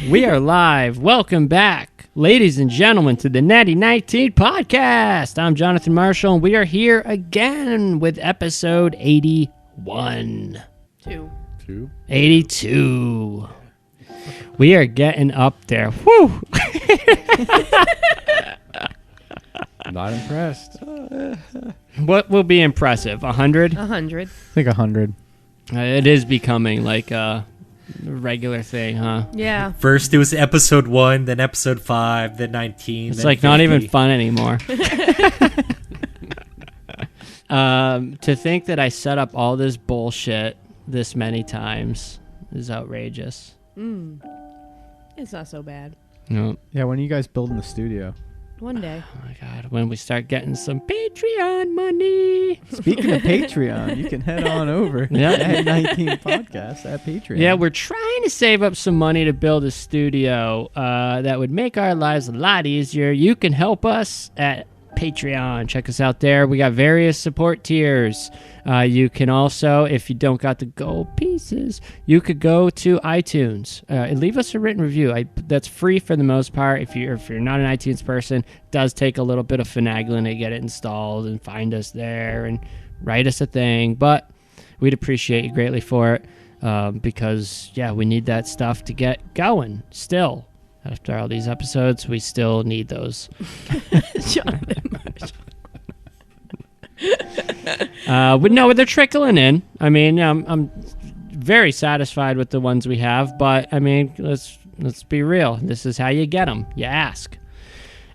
We are live. Welcome back, ladies and gentlemen, to the Natty 19 podcast. I'm Jonathan Marshall, and we are here again with episode 81. 82. We are getting up there. Woo! Not impressed. What will be impressive? 100? 100. I think 100. It is becoming like a regular thing, huh? Yeah. First it was episode 1, then episode 5, then 19. It's then like 50. not even fun anymore. To think that I set up all this bullshit this many times is outrageous. It's not so bad. No. Yeah, when are you guys building the studio? One day. Oh my God, when we start getting some Patreon money. Speaking of Patreon, you can head on over to Natty 19 podcast at Patreon. Yeah, we're trying to save up some money to build a studio that would make our lives a lot easier. You can help us at Patreon. Check us out there. We got various support tiers. You can also, if you don't got the gold pieces, you could go to iTunes and leave us a written review. That's free for the most part. If you're not an iTunes person, it does take a little bit of finagling to get it installed and find us there and write us a thing. But we'd appreciate you greatly for it because, yeah, we need that stuff to get going still. After all these episodes, we still need those. But no, they're trickling in. I mean, I'm very satisfied with the ones we have, but I mean, let's be real. This is how you get them. You ask.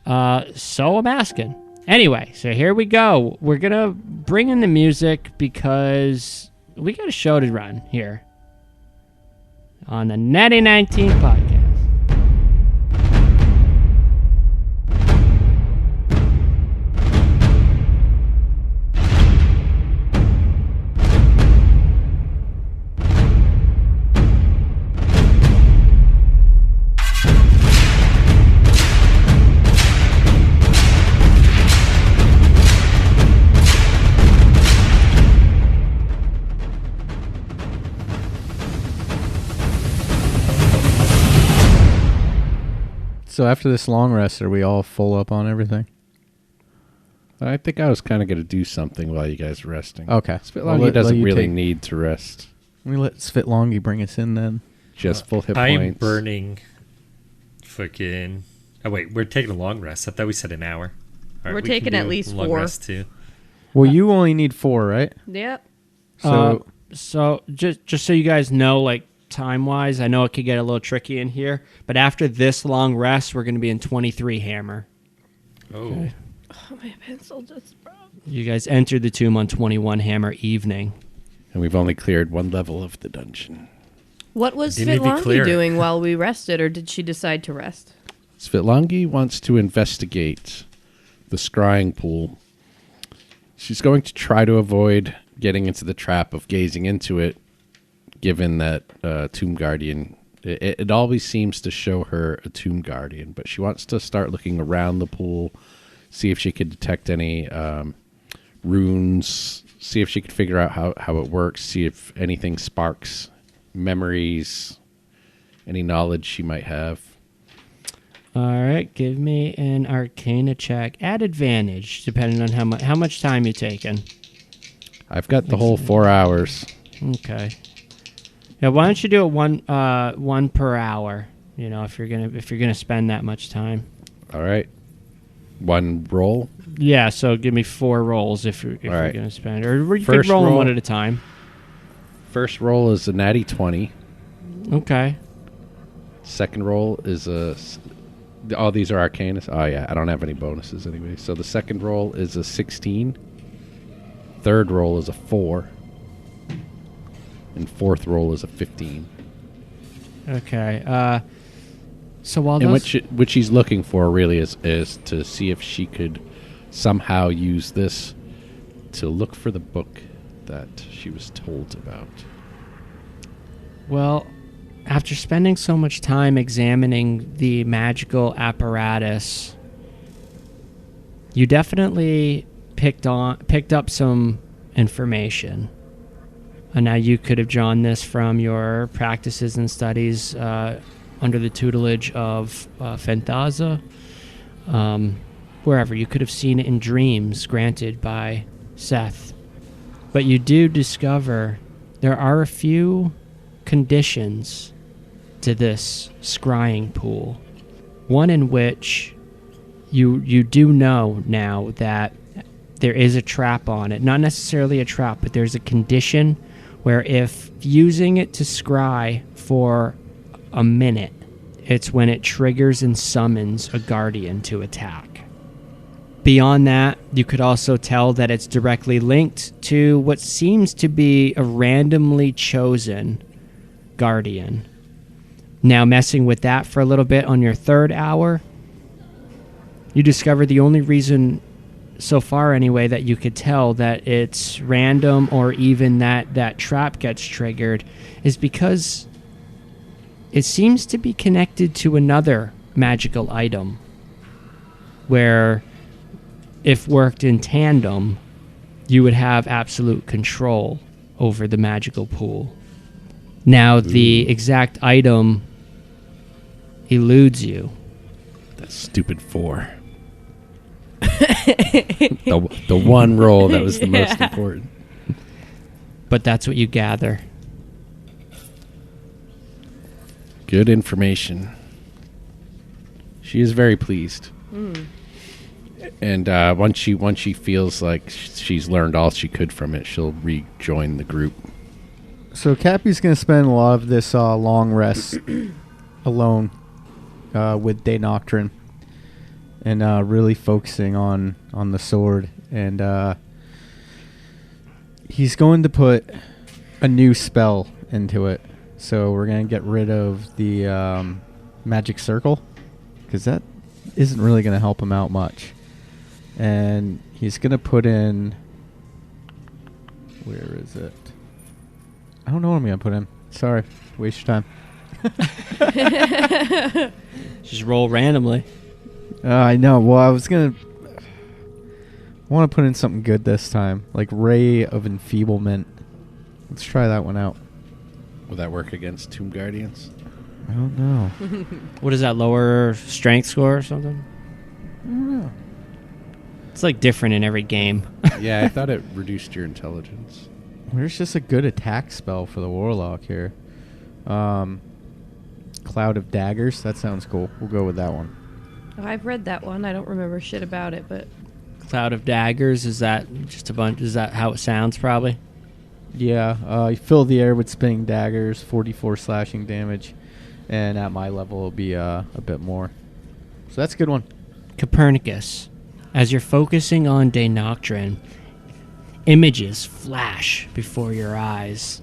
So I'm asking. Anyway, so here we go. We're gonna bring in the music because we got a show to run here on the Natty 19 podcast. So after this long rest, are we all full up on everything? I think I was kind of going to do something while you guys are resting. Okay. He doesn't really need to rest. We let Svitlongi bring us in then. Just full hit I'm points. burning fucking... Oh, wait, we're taking a long rest. I thought we said an hour. All We're we can taking do at least a long 4. rest too. Well, you only need 4, right? Yep. So Just so you guys know, like, time-wise, I know it could get a little tricky in here, but after this long rest, we're going to be in 23 hammer. Oh. Okay. Oh, my pencil just broke. You guys entered the tomb on 21 hammer evening. And we've only cleared 1 level of the dungeon. What was Didn't even Svitlongi clear it. doing while we rested, or did she decide to rest? Svitlongi wants to investigate the scrying pool. She's going to try to avoid getting into the trap of gazing into it, given that Tomb Guardian, it always seems to show her a Tomb Guardian, but she wants to start looking around the pool, see if she could detect any runes, see if she could figure out how it works, see if anything sparks memories, any knowledge she might have. All right, give me an Arcana check at advantage, depending on how much time you're taking. I've got the whole 4 hours. Okay. Yeah, why don't you do it one per hour? You know, if you're gonna spend that much time. All right. 1 roll. Yeah, so give me 4 rolls if you're right. gonna spend, or you First could roll them roll. one at a time. First roll is a natty 20. Okay. Second roll is all these are arcanas. Oh yeah, I don't have any bonuses anyway. So the second roll is a 16. Third roll is a 4. And fourth roll is a 15. Okay. So while And those... what she's looking for really is to see if she could somehow use this to look for the book that she was told about. Well, after spending so much time examining the magical apparatus, you definitely picked up some information. And now you could have drawn this from your practices and studies under the tutelage of Fenthaza. Wherever. You could have seen it in dreams granted by Seth. But you do discover there are a few conditions to this scrying pool. One in which you do know now that there is a trap on it. Not necessarily a trap, but there's a condition where if using it to scry for a minute, it's when it triggers and summons a guardian to attack. Beyond that, you could also tell that it's directly linked to what seems to be a randomly chosen guardian. Now, messing with that for a little bit on your third hour, you discover the only reason, so far anyway, that you could tell that it's random or even that trap gets triggered is because it seems to be connected to another magical item where, if worked in tandem, you would have absolute control over the magical pool. Now, the exact item eludes you. That stupid 4. the one roll that was the most important. But that's what you gather. Good information. She is very pleased. And once she feels like she's learned all she could from it, she'll rejoin the group. So Cappy's going to spend a lot of this long rest alone with Day Nocturne and really focusing on the sword. And he's going to put a new spell into it. So we're going to get rid of the magic circle, because that isn't really going to help him out much. And he's going to put in... Where is it? I don't know what I'm going to put in. Sorry. Waste your time. Just roll randomly. I know. Well, I was going to... I want to put in something good this time. Like Ray of Enfeeblement. Let's try that one out. Will that work against Tomb Guardians? I don't know. What is that, lower strength score or something? I don't know. It's like different in every game. Yeah, I thought it reduced your intelligence. There's just a good attack spell for the Warlock here. Cloud of Daggers. That sounds cool. We'll go with that one. Oh, I've read that one. I don't remember shit about it, but Cloud of Daggers, is that just a bunch? Is that how it sounds, probably? Yeah, you fill the air with spinning daggers, 44 slashing damage, and at my level it'll be a bit more. So that's a good one. Copernicus, as you're focusing on Day Nocturne, images flash before your eyes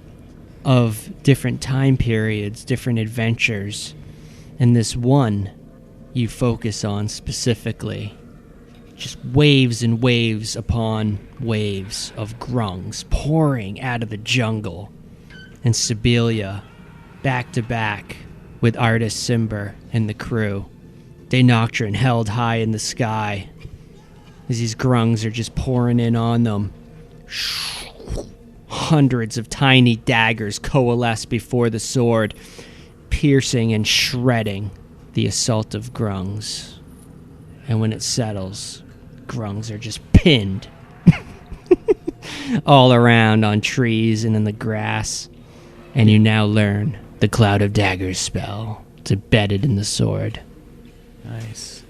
of different time periods, different adventures, and this one you focus on specifically. Just waves and waves upon waves of grungs pouring out of the jungle. And Sibelia, back to back with Artist Simber and the crew. Day Nocturne held high in the sky as these grungs are just pouring in on them. Hundreds of tiny daggers coalesce before the sword, piercing and shredding the assault of grungs. And when it settles, grungs are just pinned all around on trees and in the grass. And you now learn the Cloud of Daggers spell. It's embedded in the sword. Nice.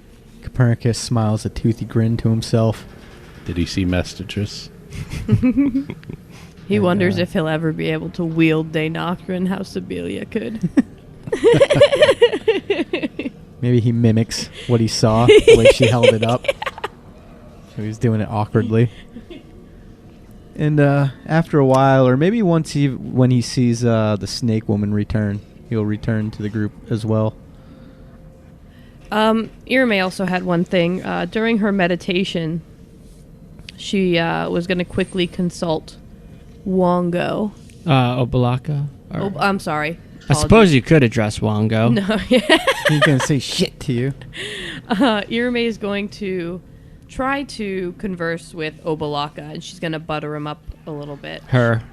Copernicus smiles a toothy grin to himself. Did he see messages? he And, wonders if he'll ever be able to wield Day Nocturne how Sibelia could. Maybe he mimics what he saw, the way she held it up. So he's doing it awkwardly. And after a while, or maybe when he sees the Snake Woman return, he'll return to the group as well. Irme also had one thing. During her meditation, she was going to quickly consult Wongo. Obalaka? I'm sorry. I suppose you could address Wongo. No, He's going to say shit to you. Irme is going to try to converse with Obalaka, and she's going to butter him up a little bit. Her.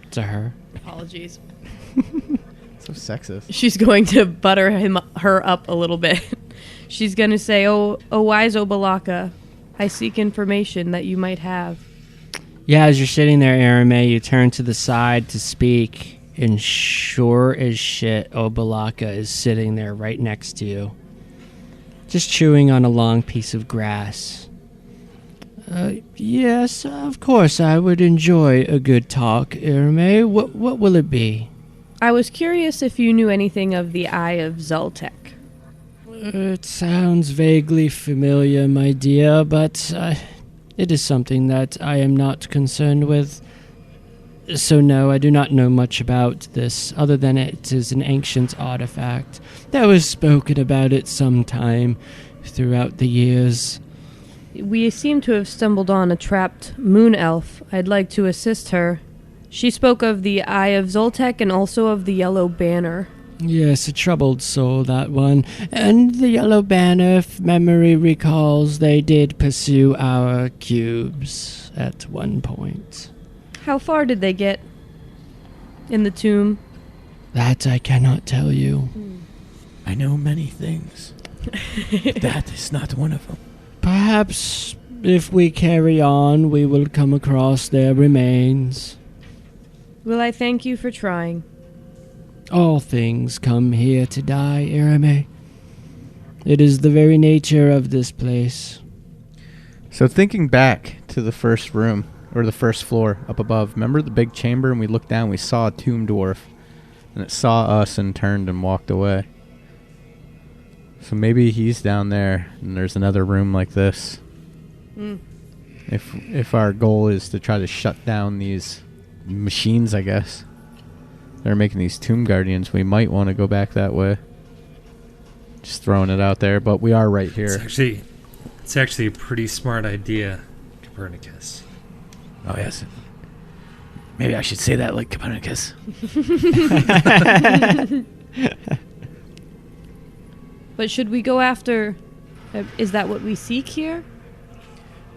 It's a her. Apologies. So sexist. She's going to butter her up a little bit. She's going to say, "Oh, wise Obalaka, I seek information that you might have." Yeah, as you're sitting there, Arame, you turn to the side to speak, and sure as shit, Obalaka is sitting there right next to you, just chewing on a long piece of grass. Yes, of course, I would enjoy a good talk, Arame. What will it be? I was curious if you knew anything of the Eye of Zoltek. It sounds vaguely familiar, my dear, but it is something that I am not concerned with. So no, I do not know much about this, other than it is an ancient artifact. There was spoken about it sometime throughout the years. We seem to have stumbled on a trapped moon elf. I'd like to assist her. She spoke of the Eye of Zoltek and also of the Yellow Banner. Yes, a troubled soul, that one. And the Yellow Banner, if memory recalls, they did pursue our cubes at one point. How far did they get in the tomb? That I cannot tell you. I know many things. But that is not one of them. Perhaps if we carry on, we will come across their remains. Well, I thank you for trying. All things come here to die, Arame. It is the very nature of this place. So thinking back to the first room, or the first floor up above, remember the big chamber, and we looked down, we saw a tomb dwarf, and it saw us and turned and walked away. So maybe he's down there, and there's another room like this. If our goal is to try to shut down these machines, I guess, they're making these tomb guardians, we might want to go back that way. Just throwing it out there, but we are right here. It's actually a pretty smart idea, Copernicus. Oh, yes. Maybe I should say that like Copernicus. But should we go after... is that what we seek here?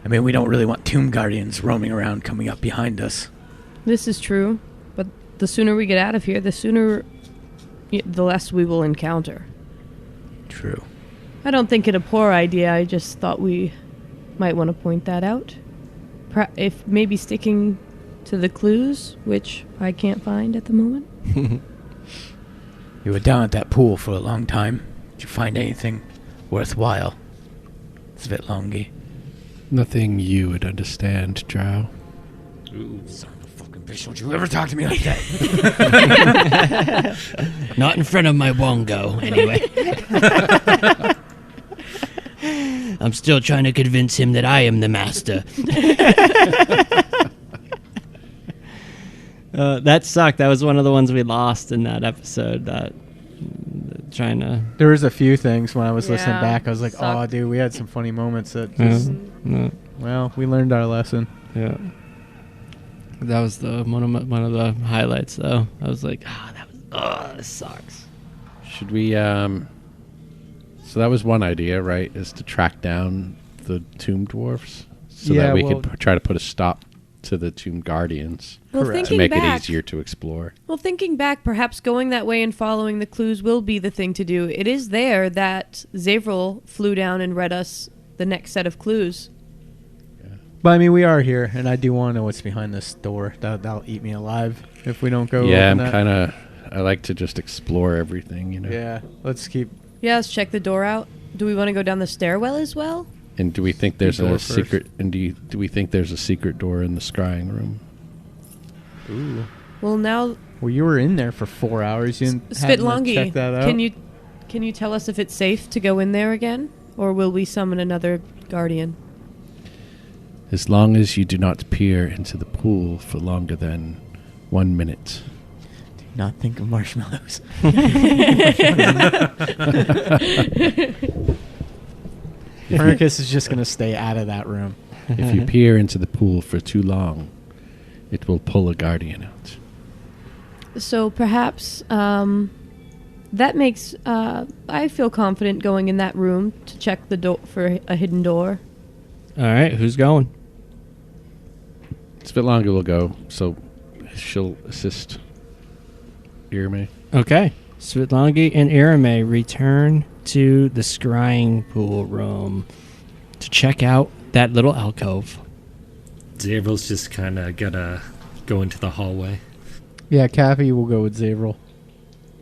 I mean, we don't really want tomb guardians roaming around coming up behind us. This is true, but the sooner we get out of here, the less we will encounter. True. I don't think it a poor idea. I just thought we might want to point that out. If maybe sticking to the clues, which I can't find at the moment. You were down at that pool for a long time. Did you find anything worthwhile? Svetlongi. Nothing you would understand, Drow. Ooh. Son of a fucking bitch, don't you ever talk to me like that. Not in front of my Wongo, anyway. I'm still trying to convince him that I am the master. That sucked. That was one of the ones we lost in that episode. Trying to... There was a few things when I was listening Yeah, back. I was like, sucked. oh, dude, we had some funny moments that just... Well, we learned our lesson. Yeah. That was one of the highlights, though. I was like, this sucks. Should we, so that was one idea, right, is to track down the tomb dwarfs so that we could try to put a stop to the tomb guardians Well, Correct. to make it easier to explore. Well, thinking back, perhaps going that way and following the clues will be the thing to do. It is there that Zavril flew down and read us the next set of clues. But, I mean, we are here, and I do want to know what's behind this door. That'll eat me alive if we don't go Yeah, open I'm that. kind of... I like to just explore everything, you know. Yeah, let's keep... Yeah, let's check the door out. Do we want to go down the stairwell as well? And do we think there's Door a first. secret? And do we think there's a secret door in the scrying room? Ooh. Well, now, Well, you were in there for 4 hours. You didn't happen to Svetlongi, check that out? can you tell us if it's safe to go in there again? Or will we summon another guardian? As long as you do not peer into the pool for longer than 1 minute. Do not think of marshmallows. Copernicus is just going to stay out of that room. If you peer into the pool for too long, it will pull a guardian out. So perhaps that makes... I feel confident going in that room to check the door for a hidden door. All right, who's going? Svetlanga will go, so she'll assist Irme. Okay. Svitlangi and Irame return to the scrying pool room to check out that little alcove. Zavril's just kind of gonna go into the hallway. Yeah, Cappy will go with Zavril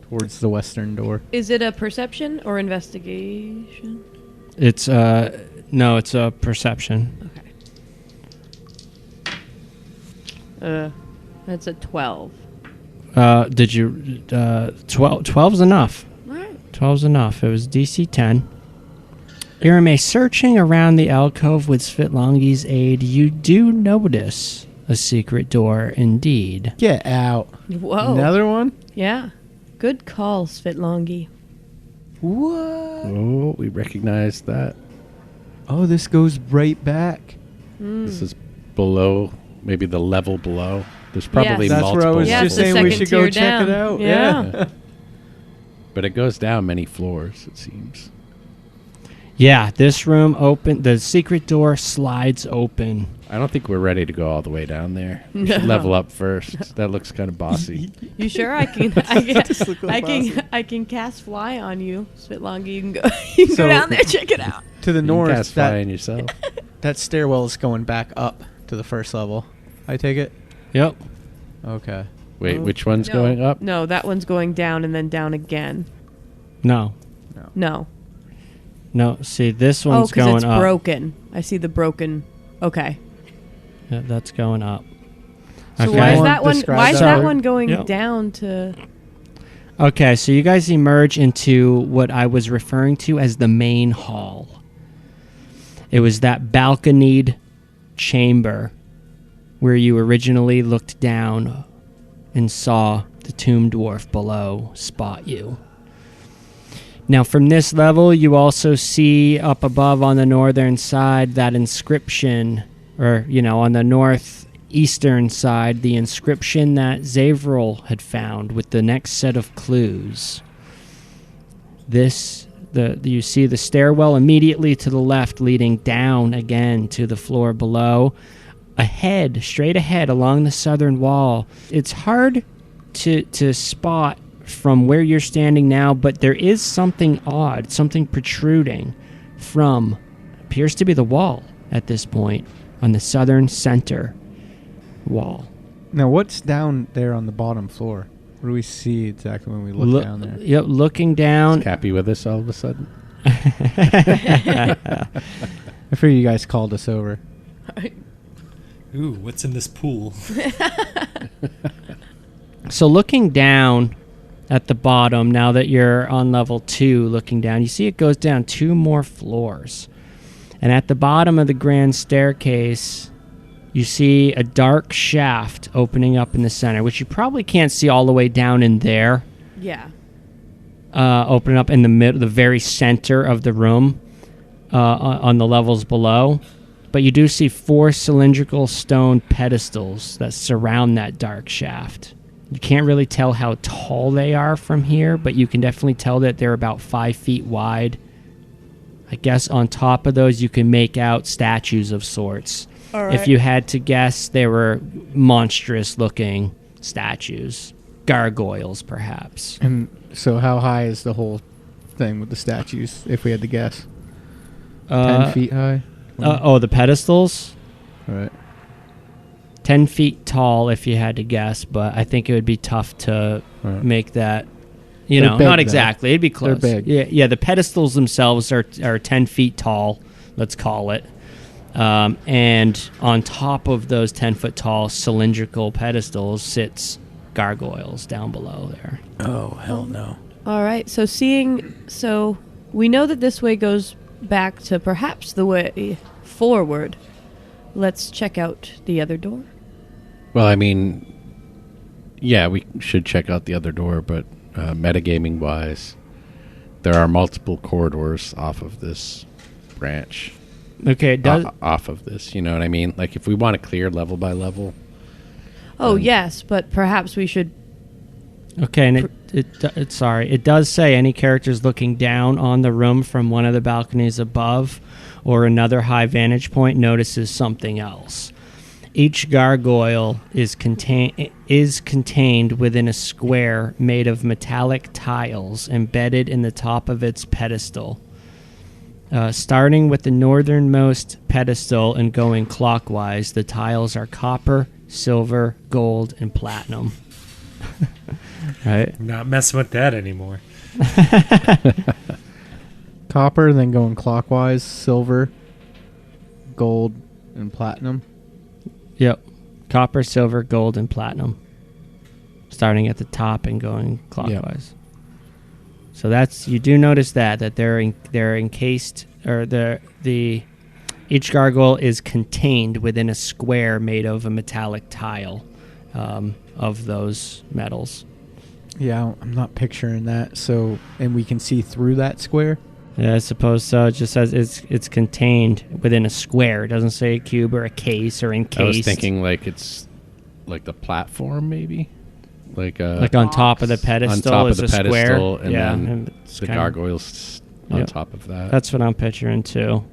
towards the western door. Is it a perception or investigation? It's no, it's a perception. Okay. That's a 12. Did you 12's enough. All right. 12's enough. It was DC 10. Irame, searching around the alcove with Svitlangi's aid, you do notice a secret door indeed. Get out. Whoa. Another one? Yeah. Good call, Svitlangi. What? Oh, we recognize that. Oh, this goes right back. This is below, maybe the level below. There's probably Yes. That's where I multiple was Yeah, just it's the saying we second should go tier check it down. out. Yeah. But it goes down many floors, it seems. Yeah, this room open. The secret door slides open. I don't think we're ready to go all the way down there. We No. should level up first. That looks kind of bossy. You sure? I can. I can cast fly on you, Svitlangi. You can go. You can So- go down there, check it out. To the You can north, cast fly on yourself. that stairwell is going back up to the first level. I take it? Yep. Okay. Wait, which one's going up? No, that one's going down and then down again. No. No. No. See, this Oh, one's because going it's up. broken. I see the broken. Okay. Yeah, that's going up. So Okay. why is Someone that one? describe Why is that that one. one going Yep. down to? Okay, so you guys emerge into what I was referring to as the main hall. It was that balconied chamber where you originally looked down and saw the tomb dwarf below spot you. Now, from this level, you also see up above on the northern side that inscription, or, on the northeastern side, the inscription that Zavril had found with the next set of clues. You see the stairwell immediately to the left leading down again to the floor below. Straight ahead along the southern wall. It's hard to spot from where you're standing now, but there is something odd, something protruding from, appears to be the wall at this point, on the southern center wall. Now, what's down there on the bottom floor? What do we see exactly when we look down there? Yep, looking down. Is Cappy with us all of a sudden? I figured you guys called us over. Ooh, what's in this pool? So looking down at the bottom, now that you're on level 2, looking down, you see it goes down 2 more floors. And at the bottom of the grand staircase, you see a dark shaft opening up in the center, which you probably can't see all the way down in there. Yeah. Opening up in the very center of the room, on the levels below. But you do see 4 cylindrical stone pedestals that surround that dark shaft. You can't really tell how tall they are from here, but you can definitely tell that they're about 5 feet wide. I guess on top of those, you can make out statues of sorts. All right. If you had to guess, they were monstrous-looking statues. Gargoyles, perhaps. And so how high is the whole thing with the statues, if we had to guess? 10 feet high? The pedestals? All right. 10 feet tall if you had to guess, but I think it would be tough to Right. make that, They're big, not though. exactly. It'd be close. big. Yeah, the pedestals themselves are 10 feet tall, let's call it. And on top of those 10-foot tall cylindrical pedestals sits gargoyles down below there. Oh, hell no. All right. So we know that this way goes back to perhaps the way forward. Let's check out the other door. Well, I mean, yeah, we should check out the other door, but metagaming-wise, there are multiple corridors off of this branch. Okay, it does. Off of this, you know what I mean? Like, if we want to clear level by level. Oh, yes, but perhaps we should. Okay, and it does say any characters looking down on the room from one of the balconies above or another high vantage point notices something else. Each gargoyle is contained within a square made of metallic tiles embedded in the top of its pedestal. Starting with the northernmost pedestal and going clockwise, the tiles are copper, silver, gold, and platinum. Right? I'm not messing with that anymore. Copper, then going clockwise, silver, gold, and platinum. Yep. Copper, silver, gold, and platinum. Starting at the top and going clockwise. So that's, you do notice that they're encased, or each gargoyle is contained within a square made of a metallic tile of those metals. Yeah, I'm not picturing that. So, and we can see through that square. Yeah, I suppose so. It just says it's contained within a square. It doesn't say a cube or a case or encased. I was thinking like it's like the platform, maybe, like on top of the pedestal. On top is of the a pedestal, square. and Yeah, then and it's the kinda- gargoyles on Yep. top of that. That's what I'm picturing too.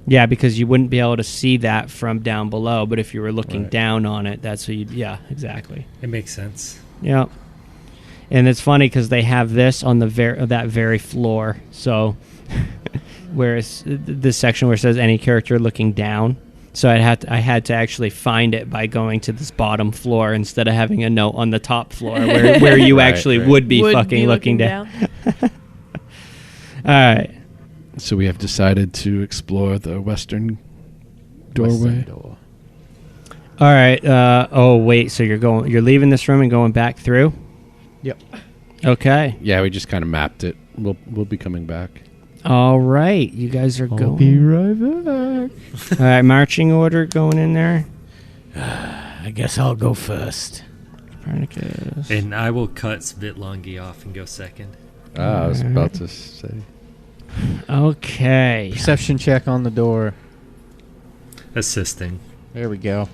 Yeah, because you wouldn't be able to see that from down below, but if you were looking Right. down on it, that's what you'd. Yeah, exactly. It makes sense. Yeah. And it's funny because they have this on the that very floor. So, whereas this section where it says any character looking down, so I had to actually find it by going to this bottom floor instead of having a note on the top floor where you Right, actually right. would be fucking looking down. All right. So we have decided to explore the western doorway. Western door. All right. Oh wait. So you're leaving this room and going back through? Yep. Okay. Yeah, we just kind of mapped it. We'll be coming back. All right. You guys are I'll going. be right back. All right. Marching order going in there. I guess I'll go first. Copernicus. And I will cut Svitlongi off and go second. I was about to say. Okay. Perception check on the door. Assisting. There we go.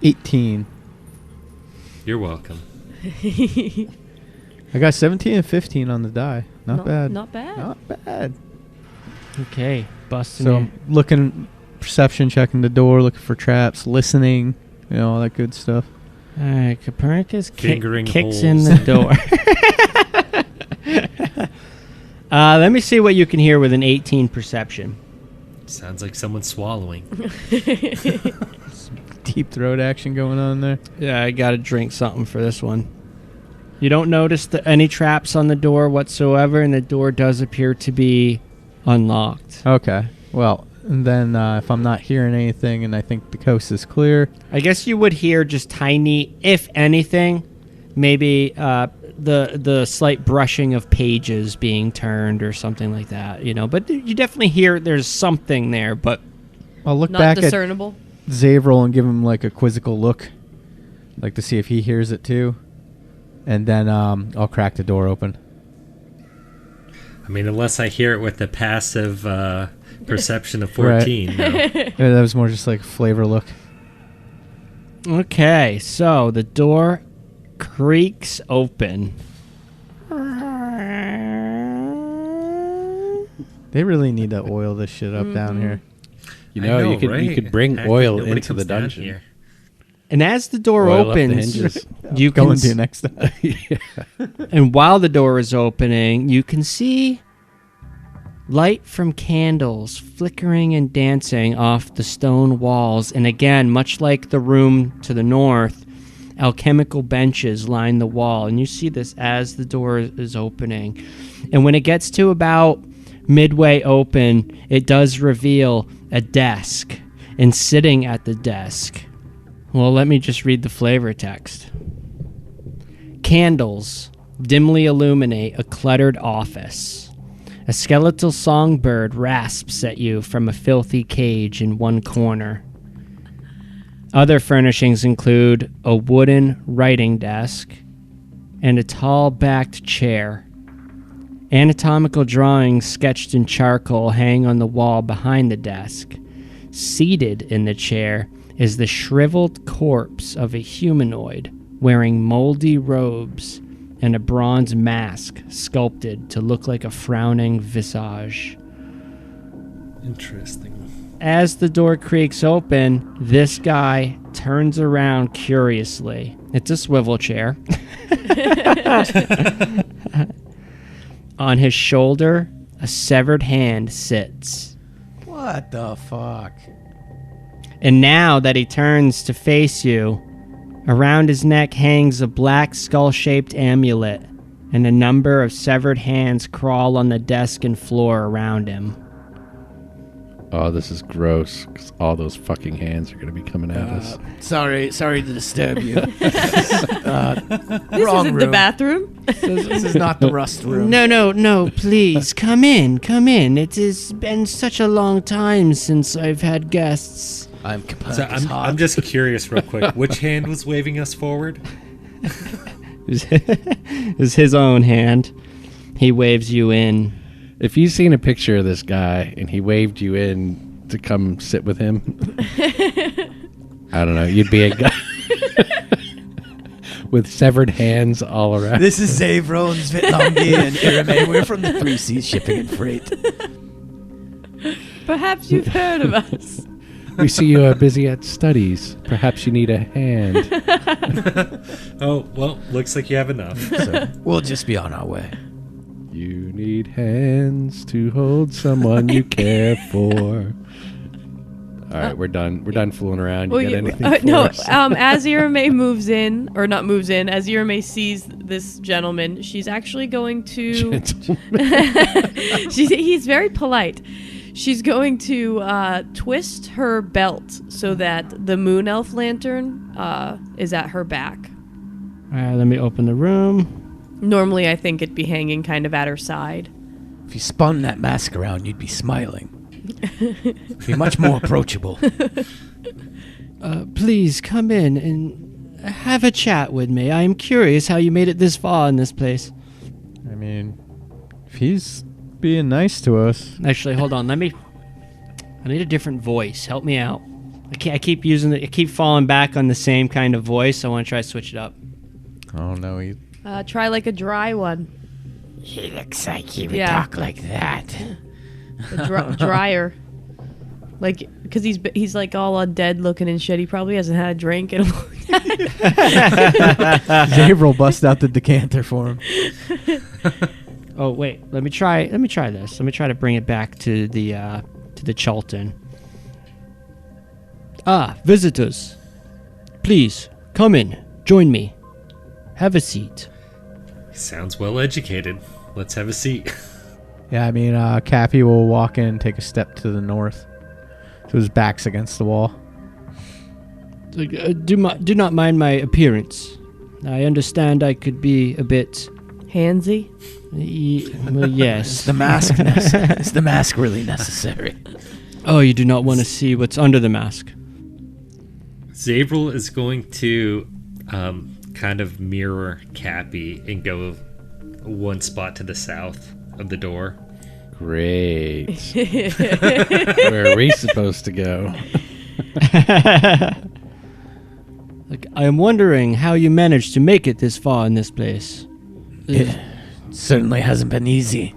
18. You're welcome. I got 17 and 15 on the die. Not bad. Not bad. Not bad. Okay. Busting So in. looking, perception checking the door, looking for traps, listening, all that good stuff. All right. Copernicus Fingering kicks holes. in the door. Let me see what you can hear with an 18 perception. Sounds like someone swallowing. Deep throat action going on there. Yeah, I got to drink something for this one. You don't notice any traps on the door whatsoever, and the door does appear to be unlocked. Okay. Well, and then if I'm not hearing anything and I think the coast is clear. I guess you would hear just tiny, if anything, maybe the slight brushing of pages being turned or something like that, But you definitely hear there's something there, but I'll look Not back discernible. at Zavril and give him like a quizzical look, like to see if he hears it too. And then I'll crack the door open. I mean, unless I hear it with the passive perception of 14. No. Yeah, that was more just like a flavor look. okay, so the door creaks open. They really need to oil this shit up down here. You I know, you right? could bring Heck, oil nobody into the comes down dungeon. here. And as the door Oil up the opens, hinges. you Going can to next time. and while the door is opening, you can see light from candles flickering and dancing off the stone walls. And again, much like the room to the north, alchemical benches line the wall. And you see this as the door is opening. And when it gets to about midway open, it does reveal a desk. And sitting at the desk, well, let me just read the flavor text. Candles dimly illuminate a cluttered office. A skeletal songbird rasps at you from a filthy cage in one corner. Other furnishings include a wooden writing desk and a tall-backed chair. Anatomical drawings sketched in charcoal hang on the wall behind the desk. Seated in the chair is the shriveled corpse of a humanoid wearing moldy robes and a bronze mask sculpted to look like a frowning visage. Interesting. as the door creaks open, this guy turns around curiously. It's a swivel chair. On his shoulder, a severed hand sits. What the fuck? And now that he turns to face you, around his neck hangs a black skull-shaped amulet, and a number of severed hands crawl on the desk and floor around him. Oh, this is gross, because all those fucking hands are going to be coming at us. Sorry to disturb you. This wrong isn't room. the bathroom. This is not the rust room. No, please, come in. It has been such a long time since I've had guests. I'm So Copernicus I'm just curious, real quick. Which hand was waving us forward? It's his own hand. He waves you in. If you've seen a picture of this guy and he waved you in to come sit with him, I don't know, you'd be a guy with severed hands all around. This is Zavro and Svitlangi and Irame. We're from the 3 C's Shipping and Freight. Perhaps you've heard of us. We see you are busy at studies. Perhaps you need a hand. Oh, well, looks like you have enough. So we'll just be on our way. You need hands to hold someone you care for. All right, we're done. We're done fooling around. You got anything for no, us? as Irame moves in, or not moves in, as Irame sees this gentleman, she's actually going to... he's very polite. She's going to twist her belt so that the moon elf lantern is at her back. All right, let me open the room. Normally, I think it'd be hanging kind of at her side. If you spun that mask around, you'd be smiling. Be much more approachable. Please come in and have a chat with me. I am curious how you made it this far in this place. I mean, if he's being nice to us. Actually, hold on. I need a different voice. Help me out. I keep using it. I keep falling back on the same kind of voice. I want to try to switch it up. Oh, no. He Try like a dry one. He looks like he would Yeah. talk like that. Drier. Like, because he's like all undead looking and shit. He probably hasn't had a drink in a long time. Zavril bust out the decanter for him. Oh wait, let me try this. Let me try to bring it back to the Chalton. Visitors. Please, come in. Join me. Have a seat. Sounds well educated. Let's have a seat. Yeah, I mean, Cappy will walk in and take a step to the north. So his back's against the wall. Do not mind my appearance. I understand I could be a bit... Handsy. Well, yes. Is the mask really necessary? Oh, you do not want to see what's under the mask. Zavril is going to kind of mirror Cappy and go one spot to the south of the door. Great. Where are we supposed to go? Like, I am wondering how you managed to make it this far in this place. It certainly hasn't been easy.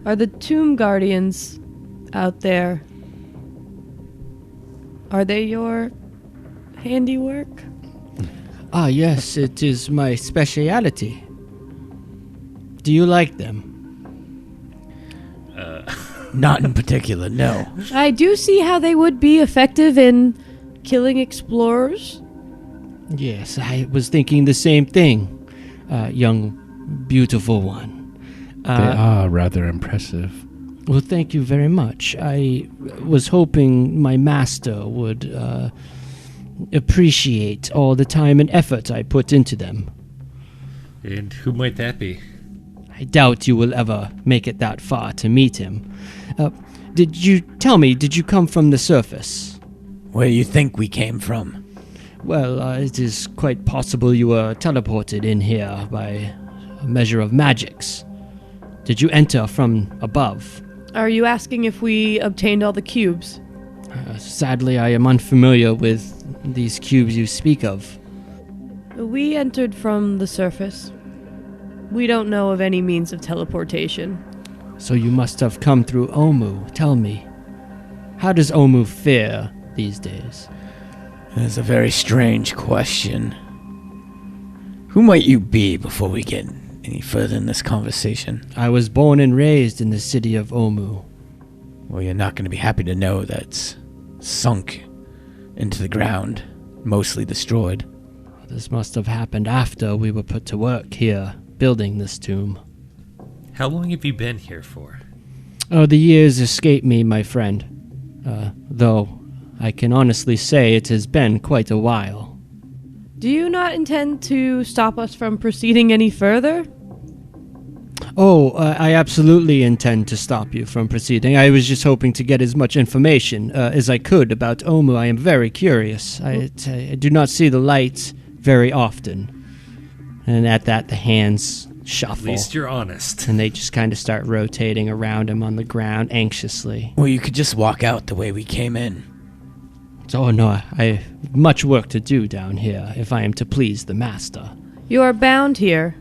Are the tomb guardians out there? Are they your handiwork? Ah, yes, it is my speciality. Do you like them? Not in particular, no. I do see how they would be effective in killing explorers. Yes, I was thinking the same thing, young, beautiful one. They are rather impressive. Well, thank you very much. I was hoping my master would appreciate all the time and effort I put into them. And who might that be? I doubt you will ever make it that far to meet him. Did you come from the surface? Where do you think we came from? Well, it is quite possible you were teleported in here by a measure of magics. Did you enter from above? Are you asking if we obtained all the cubes? Sadly, I am unfamiliar with these cubes you speak of. We entered from the surface. We don't know of any means of teleportation. So you must have come through Omu, tell me. How does Omu fare these days? That's a very strange question. Who might you be before we get any further in this conversation? I was born and raised in the city of Omu. Well, you're not going to be happy to know that's sunk into the ground, mostly destroyed. This must have happened after we were put to work here, building this tomb. How long have you been here for? Oh, the years escape me, my friend. Though I can honestly say it has been quite a while. Do you not intend to stop us from proceeding any further? Oh, I absolutely intend to stop you from proceeding. I was just hoping to get as much information as I could about Omu. I am very curious. I do not see the light very often. And at that, the hands shuffle. At least you're honest. And they just kind of start rotating around him on the ground anxiously. Well, you could just walk out the way we came in. Oh, no, I have much work to do down here if I am to please the master. You are bound here.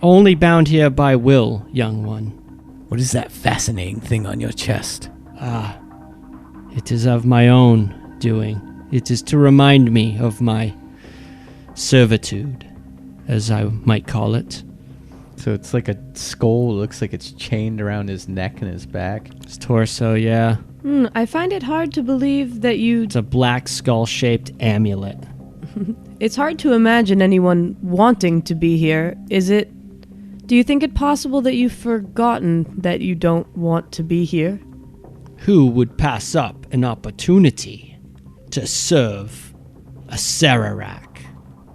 Only bound here by will, young one. What is that fascinating thing on your chest? Ah, it is of my own doing. It is to remind me of my servitude, as I might call it. So it's like a skull. It looks like it's chained around his neck and his back. His torso, yeah. I find it hard to believe that you... It's a black skull-shaped amulet. It's hard to imagine anyone wanting to be here, is it? Do you think it possible that you've forgotten that you don't want to be here? Who would pass up an opportunity to serve a Sararak?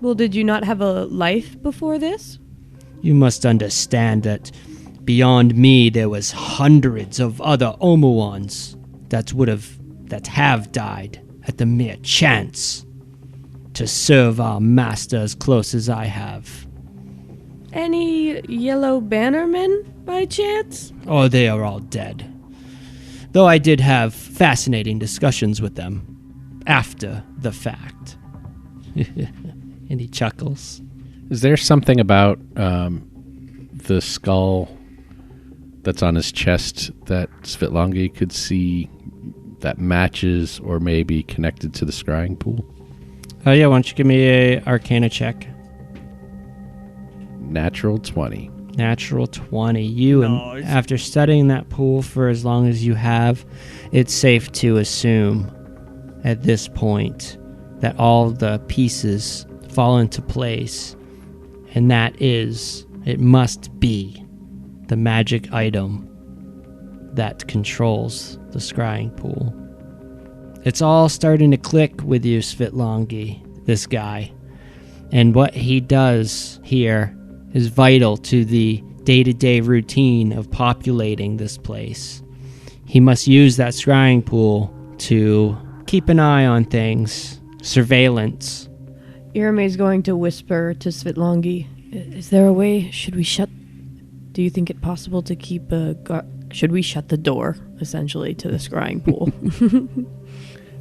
Well, did you not have a life before this? You must understand that beyond me there was hundreds of other Omuans that have died at the mere chance to serve our master as close as I have. Any yellow bannermen, by chance? Oh, they are all dead. Though I did have fascinating discussions with them after the fact. And he chuckles. Is there something about the skull that's on his chest that Svitlongi could see that matches or maybe connected to the scrying pool? Oh yeah, why don't you give me a Arcana check? Natural 20. Natural 20. And after studying that pool for as long as you have, it's safe to assume at this point that all the pieces fall into place. And that is, it must be the magic item that controls the scrying pool. It's all starting to click with you, Svitlongi, this guy. And what he does here is vital to the day-to-day routine of populating this place. He must use that scrying pool to keep an eye on things, surveillance. Irame's going to whisper to Svitlongi, is there a way, do you think it possible to keep should we shut the door, essentially, to the scrying pool?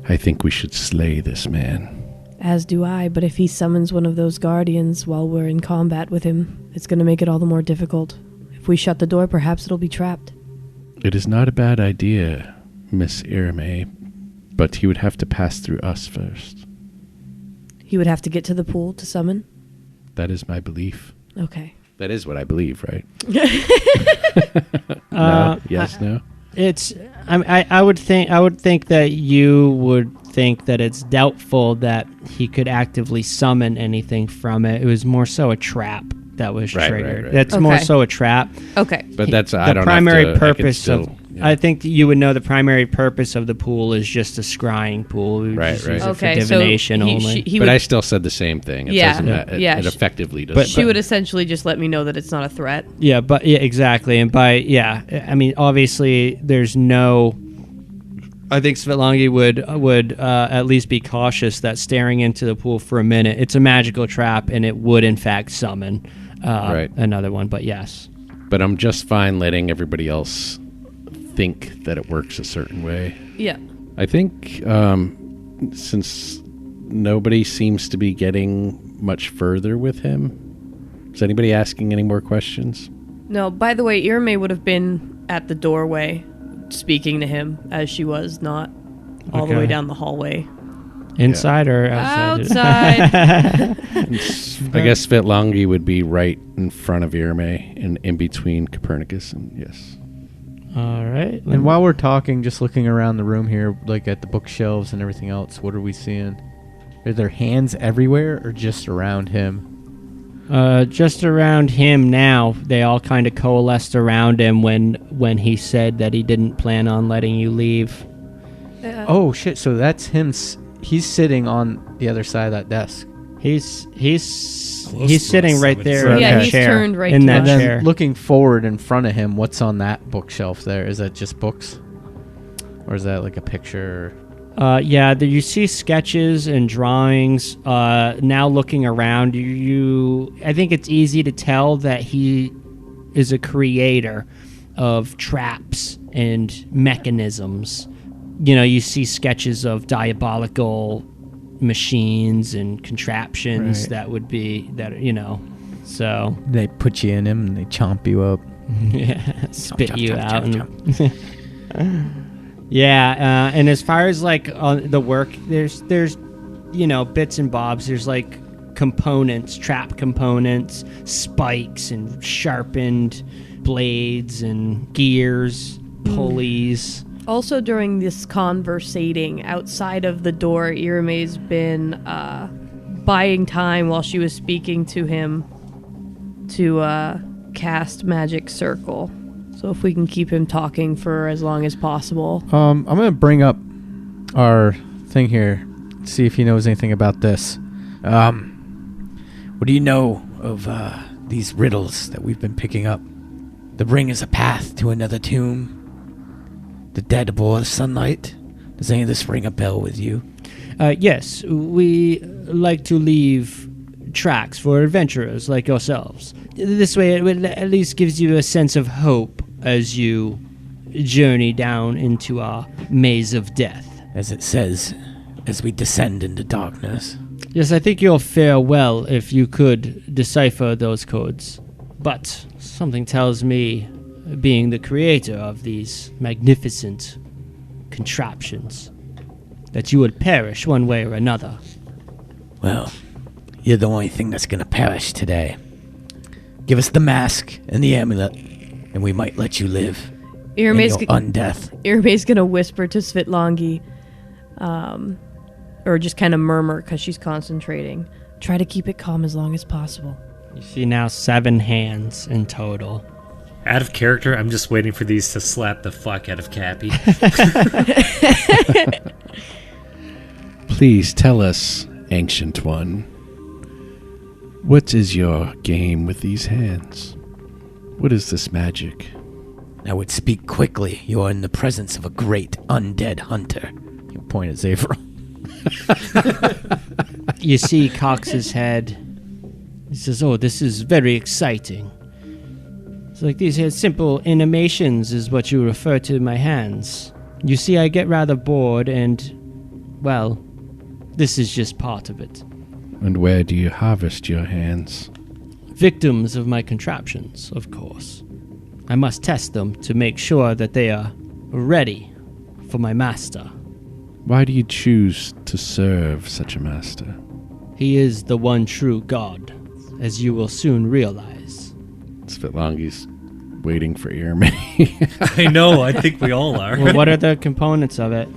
I think we should slay this man. As do I, but if he summons one of those guardians while we're in combat with him, it's going to make it all the more difficult. If we shut the door, perhaps it'll be trapped. It is not a bad idea, Miss Irame, but he would have to pass through us first. He would have to get to the pool to summon? That is my belief. Okay. That is what I believe, right? No? Yes, no? It's. I would think that you would think that it's doubtful that he could actively summon anything from it. It was more so a trap that was triggered. Right. That's Okay. more so a trap. Okay. But that's The I don't primary have to, purpose I could of. still, I think you would know the primary purpose of the pool is just a scrying pool. We would Right, just right. use it Okay, for so divination he- only. he but would- I still said the same thing. It Yeah. doesn't matter. Yeah. It effectively doesn't But- She matter. would essentially just let me know that it's not a threat. Yeah, but yeah, exactly. And by I mean obviously there's no. I think Svitlongi would at least be cautious that staring into the pool for a minute. It's a magical trap, and it would in fact summon another one. But yes, But I'm just fine letting everybody else think that it works a certain way. Yeah. I think since nobody seems to be getting much further with him, is anybody asking any more questions? No, by the way, Irame would have been at the doorway speaking to him as she was, not all the way Okay. down the hallway. Inside or outside? Outside. I guess Svitlongi would be right in front of Irme and in between Copernicus and yes. All right. And while we're talking, just looking around the room here, like at the bookshelves and everything else, what are we seeing? Are there hands everywhere or just around him? Just around him now, they all kind of coalesced around him when he said that he didn't plan on letting you leave. Oh shit! So that's him. He's sitting on the other side of that desk. He's to sitting us, right somebody there said. in Yeah, that he's chair. turned right in to that us. And then chair. looking forward in front of him, what's on that bookshelf there? Is that just books, or is that like a picture? Yeah, you see sketches and drawings. Now looking around, I think it's easy to tell that he is a creator of traps and mechanisms. You know, you see sketches of diabolical machines and contraptions Right. that would be that, you know, so They put you in him and they chomp you up. yeah, spit Chomp, you chomp, out. chomp, Yeah, and as far as like the work, there's bits and bobs. There's like components, trap components, spikes, and sharpened blades and gears, pulleys. Also, during this conversating outside of the door, Irme's been buying time while she was speaking to him to cast Magic Circle. So if we can keep him talking for as long as possible. I'm gonna bring up our thing here, see if he knows anything about this. What do you know of these riddles that we've been picking up? The ring is a path to another tomb. The dead abhor the sunlight. Does any of this ring a bell with you? Yes, we like to leave tracks for adventurers like yourselves. This way, it at least gives you a sense of hope as you journey down into our maze of death. As it says, as we descend into darkness. Yes, I think you'll fare well if you could decipher those codes. But something tells me, being the creator of these magnificent contraptions, that you would perish one way or another. Well, you're the only thing that's gonna perish today. Give us the mask and the amulet, and we might let you live. Irme's in your undeath. Irme's gonna whisper to Svitlongi, or just kind of murmur because she's concentrating. Try to keep it calm as long as possible. You see now 7 hands in total. Out of character, I'm just waiting for these to slap the fuck out of Cappy. Please tell us, Ancient One, what is your game with these hands? What is this magic? I would speak quickly. You are in the presence of a great undead hunter. You point at Zavril. You see Cox's head. He says, "Oh, this is very exciting. It's like these here simple animations is what you refer to my hands. You see, I get rather bored and, well, this is just part of it. And where do you harvest your hands? Victims of my contraptions, of course. I must test them to make sure that they are ready for my master. Why do you choose to serve such a master? He is the one true God, as you will soon realize." Svitlongi's waiting for Irme. I know, I think we all are. Well, what are the components of it?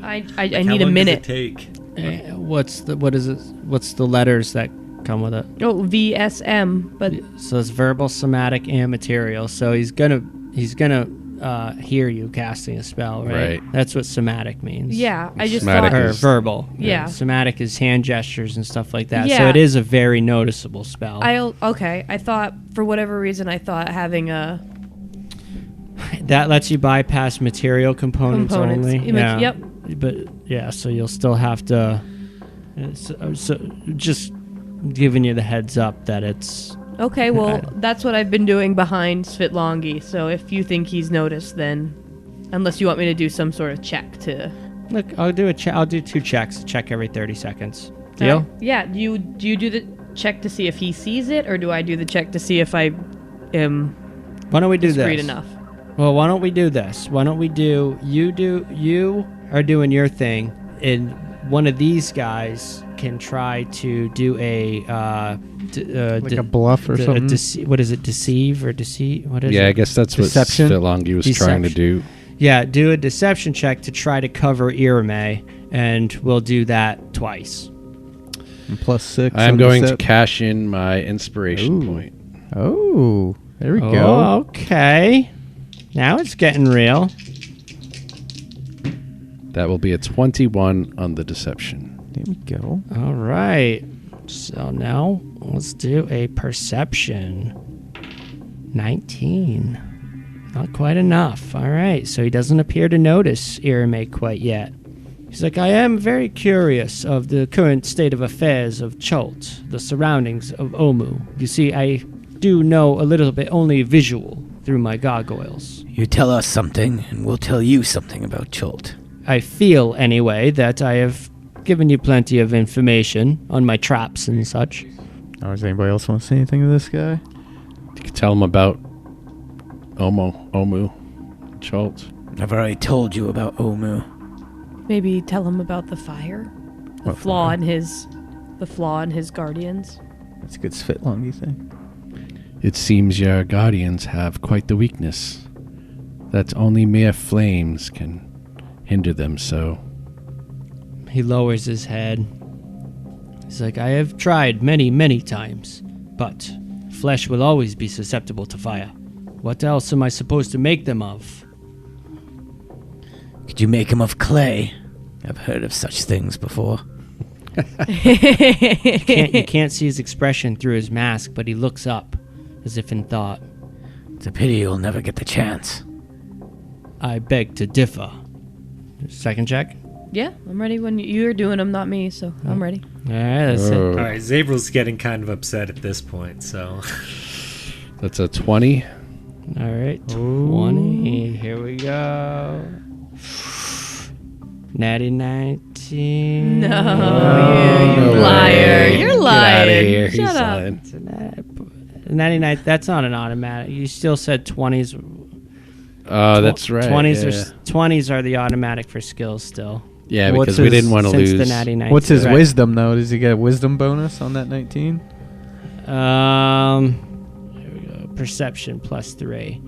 I How need a long minute. Does it take? What's the letters that come with it? Oh, VSM, but So it's verbal, somatic, and material. So he's gonna hear you casting a spell, right? Right. That's what somatic means. yeah, I just Somatic thought. Or is- verbal. Yeah. Somatic is hand gestures and stuff like that. So Yeah. it is a very noticeable spell. I thought for whatever reason I thought having a That lets you bypass material components only. Yeah. Yep. But yeah, so you'll still have to. So just giving you the heads up that it's. Okay, well, that's what I've been doing behind Svitlongi. So if you think he's noticed, then unless you want me to do some sort of check to. Look, I'll do I'll do 2 checks. Check every 30 seconds. Deal? Yeah. Do you do the check to see if he sees it, or do I do the check to see if I am Why don't we do discreet this? enough? Well, why don't we do this? Why don't we do you are doing your thing, and one of these guys can try to do a Like a bluff or something? what is it? Deceive or deceive? What is it? Yeah, I guess that's Deception? what Svitlongi was trying to do. Yeah, do a deception check to try to cover Irame, and we'll do that twice. And +6. I'm on going to decep- cash in my inspiration Ooh. point. Oh, there we Oh, go. okay. Now it's getting real. That will be a 21 on the deception. There we go. All right. So now let's do a perception. 19. Not quite enough. All right. So he doesn't appear to notice Irame quite yet. He's like, I am very curious of the current state of affairs of Chult, the surroundings of Omu. You see, I do know a little bit only visual through my gargoyles. You tell us something, and we'll tell you something about Chult. I feel, anyway, that I have given you plenty of information on my traps and such. Oh, does anybody else want to say anything to this guy? You can tell him about Omu, Chult. I've already told you about Omu. Maybe tell him about the fire. The What flaw fire? in his guardians. That's a good Svitlongi thing. It seems your guardians have quite the weakness. That only mere flames can hinder them so. He lowers his head. He's like, I have tried many, many times, but flesh will always be susceptible to fire. What else am I supposed to make them of? Could you make him of clay? I've heard of such things before. You can't see his expression through his mask, but he looks up, as if in thought. It's a pity you'll never get the chance. I beg to differ. Second check? Yeah, I'm ready when you're doing them, not me, so I'm ready. All right, that's it. Oh, All right, Zabril's getting kind of upset at this point, so that's a 20. All right, 20. Here we go. Natty 19. No, Oh, you no liar. way. You're Get lying. outta here. He's Shut up. lying. It's a 99. That's not an automatic. You still said 20s. Oh, that's right. 20s yeah. 20s are the automatic for skills still. Yeah, What's because we his- didn't want to Since lose. the natty 19. What's his Right. wisdom, though? Does he get a wisdom bonus on that 19? Here we go. Perception +3.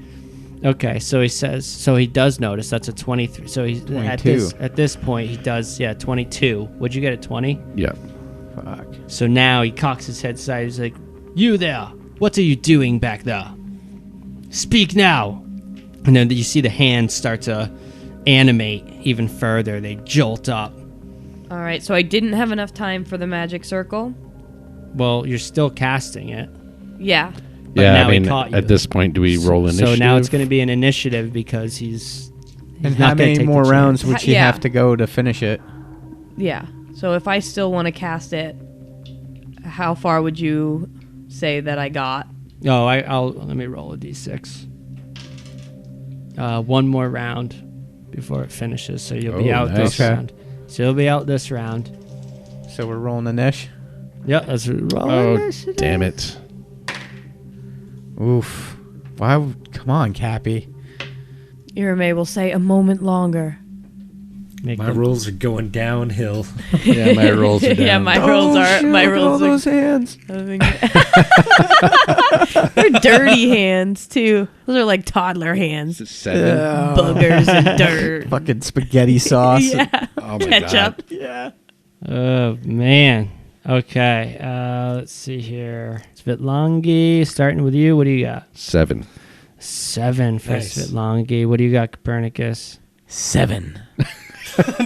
Okay, so he says. So he does notice. That's a 23. So he's 22. at this point he does. Yeah, 22. Would you get a 20? Yeah. Fuck. So now he cocks his head aside. He's like, "You there? What are you doing back there? Speak now!" And then you see the hands start to animate even further. They jolt up. All right, so I didn't have enough time for the magic circle. Well, you're still casting it. Yeah. But Yeah, now I he mean, caught you. at this point, do we roll initiative? So now it's going to be an initiative because he's And not how gonna many take the more chance. rounds would she Yeah. have to go to finish it? Yeah. So if I still want to cast it, how far would you say that I got? Oh, I'll let me roll a d6. One more round before it finishes, so you'll be Oh, out nice. this Okay. round. So you'll be out this round. So we're rolling a niche. Yep, that's roll Oh, initiative. damn it. Oof. Why? Come on, Cappy. Irame will say a moment longer. Make my them- rolls are going downhill. Yeah, my rolls are down. Yeah, my rolls are. My rolls are. those hands. They're dirty hands too. Those are like toddler hands. It's a 7. Boogers and dirt. Fucking spaghetti sauce. Yeah. Oh, my Ketchup. Yeah. Oh man. Okay. Let's see here. Svitlongi, starting with you. What do you got? 7. 7 for Nice. Svitlongi. What do you got, Copernicus? 7.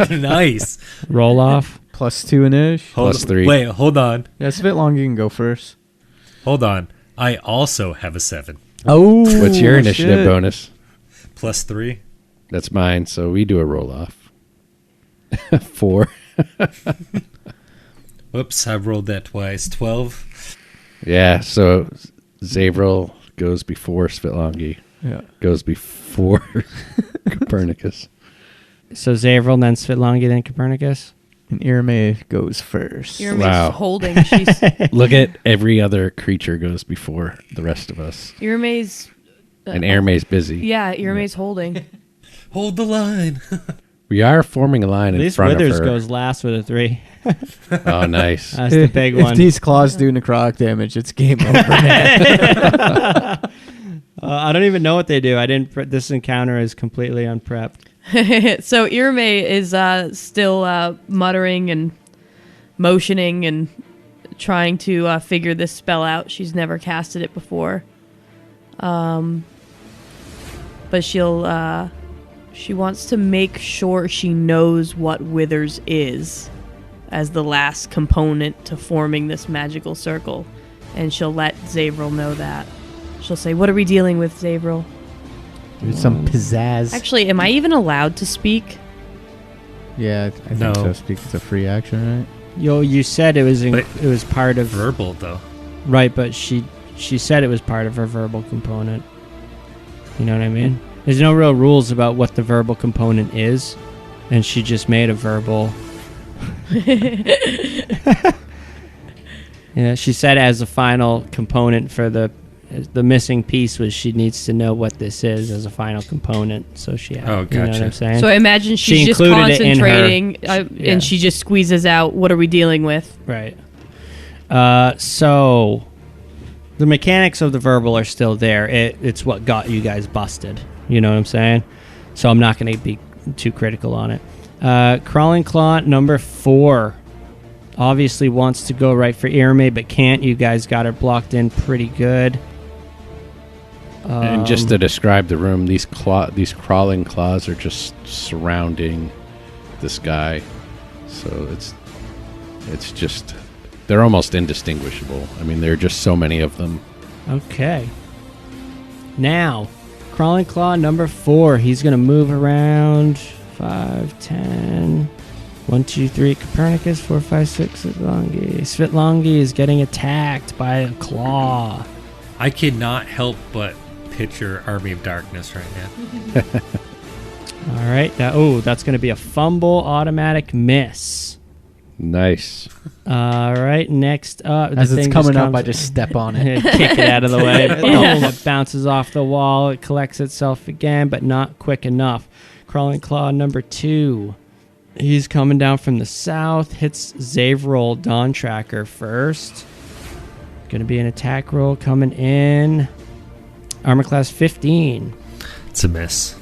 Nice. Roll off. +2 an ish. Plus 3. Wait, hold on. Yeah, Svitlongi can go first. Hold on. I also have a 7. Oh. What's your initiative bonus? +3. That's mine, so we do a roll off. 4. Whoops, I rolled that twice. 12. Yeah, so Zavril goes before Svitlongi. Yeah. Goes before Copernicus. So Zavril, then Svitlongi, then Copernicus. And Irame goes first. Irame's Wow. holding. She's Look at every other creature goes before the rest of us. Irame's And Airmay's busy. Yeah, Irme's holding. Hold the line. We are forming a line At in least front Withers of her. goes last with a 3. Oh, nice. That's the big If one. these claws do necrotic damage, it's game over, man. I don't even know what they do. I didn't. This encounter is completely unprepped. So Irme is still muttering and motioning and trying to figure this spell out. She's never casted it before. But she wants to make sure she knows what Withers is as the last component to forming this magical circle. And she'll let Zavril know that. She'll say, "What are we dealing with, Zavril?" There's some pizzazz. Actually, am I even allowed to speak? Yeah, I think No. so. Speak, it's a free action, right? You said it was But- it was part of Verbal, though. right, but she said it was part of her verbal component. You know what I mean? There's no real rules about what the verbal component is, and she just made a verbal. Yeah, she said as a final component for the missing piece was she needs to know what this is as a final component. So she, Oh, you know what gotcha. I'm saying? So I imagine She she's just included it in her- concentrating, yeah. and she just squeezes out, "What are we dealing with?" Right. So the mechanics of the verbal are still there. It's what got you guys busted. You know what I'm saying? So I'm not going to be too critical on it. Crawling Claw number 4 obviously wants to go right for Irme, but can't. You guys got her blocked in pretty good. And just to describe the room, these crawling claws are just surrounding this guy. So it's just, they're almost indistinguishable. I mean, there are just so many of them. Okay. Now, Crawling Claw number 4. He's going to move around 5, 10, 1, 2, 3. Copernicus, 4, 5, 6. Svitlangi. Svitlangi is getting attacked by a claw. I cannot help but picture Army of Darkness right now. All right. That's going to be a fumble automatic miss. Nice. All right. Next up. As the it's thing coming up, comes- I just step on it. Kick it out of the way. Boom. It bounces off the wall. It collects itself again, but not quick enough. Crawling Claw number 2. He's coming down from the south. Hits Zavril Dawn Tracker first. Going to be an attack roll coming in. Armor class 15. It's a miss.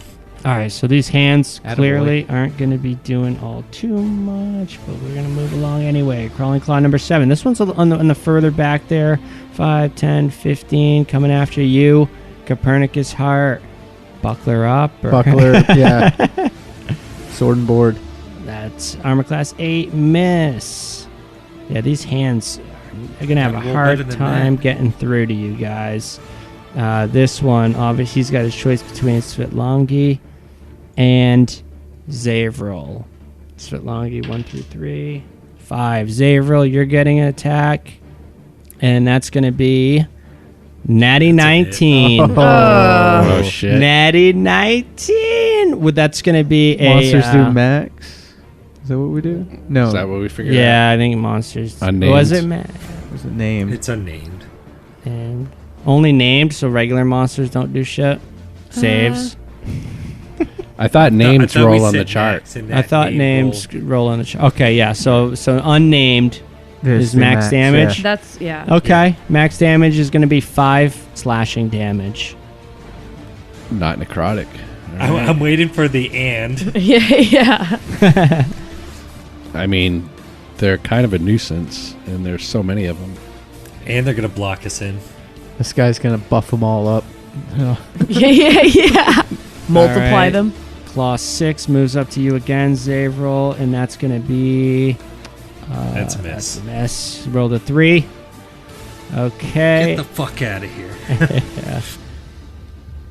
All right, so these hands Attaboy. clearly aren't going to be doing all too much, but we're going to move along anyway. Crawling Claw number 7. This one's on the further back there. 5, 10, 15, coming after you. Copernicus Heart. Buckler up. Or Buckler, yeah. Sword and board. That's armor class 8 miss. Yeah, these hands are going to have a Gotta roll hard better than time that. getting through to you guys. This one, obviously, he's got his choice between Svitlangi and Zavril. Svitlangi, 1 through 3. 5. Zavril, you're getting an attack. And that's going to be Natty That's a hit. 19. Oh, shit. Natty 19. Well, that's going to be a... Monsters do max. Is that what we do? No. Is that what we figured out? Yeah, I think monsters. Unnamed. Was it Matt? What's the name? It's unnamed. And only named, so regular monsters don't do shit. Saves. I thought names I thought we roll on the said chart. max and I that thought name names roll on the chart. Okay, yeah. So unnamed There's is the max damage. That's, yeah. Okay, max damage is going to be 5 slashing damage. Not necrotic. I'm waiting for the and. Yeah. I mean, they're kind of a nuisance, and there's so many of them. And they're going to block us in. This guy's going to buff them all up. Yeah. Multiply right. them. Claw 6 moves up to you again, Zavril, and that's going to be... That's a miss. That's a miss. Rolled a 3. Okay. Get the fuck out of here.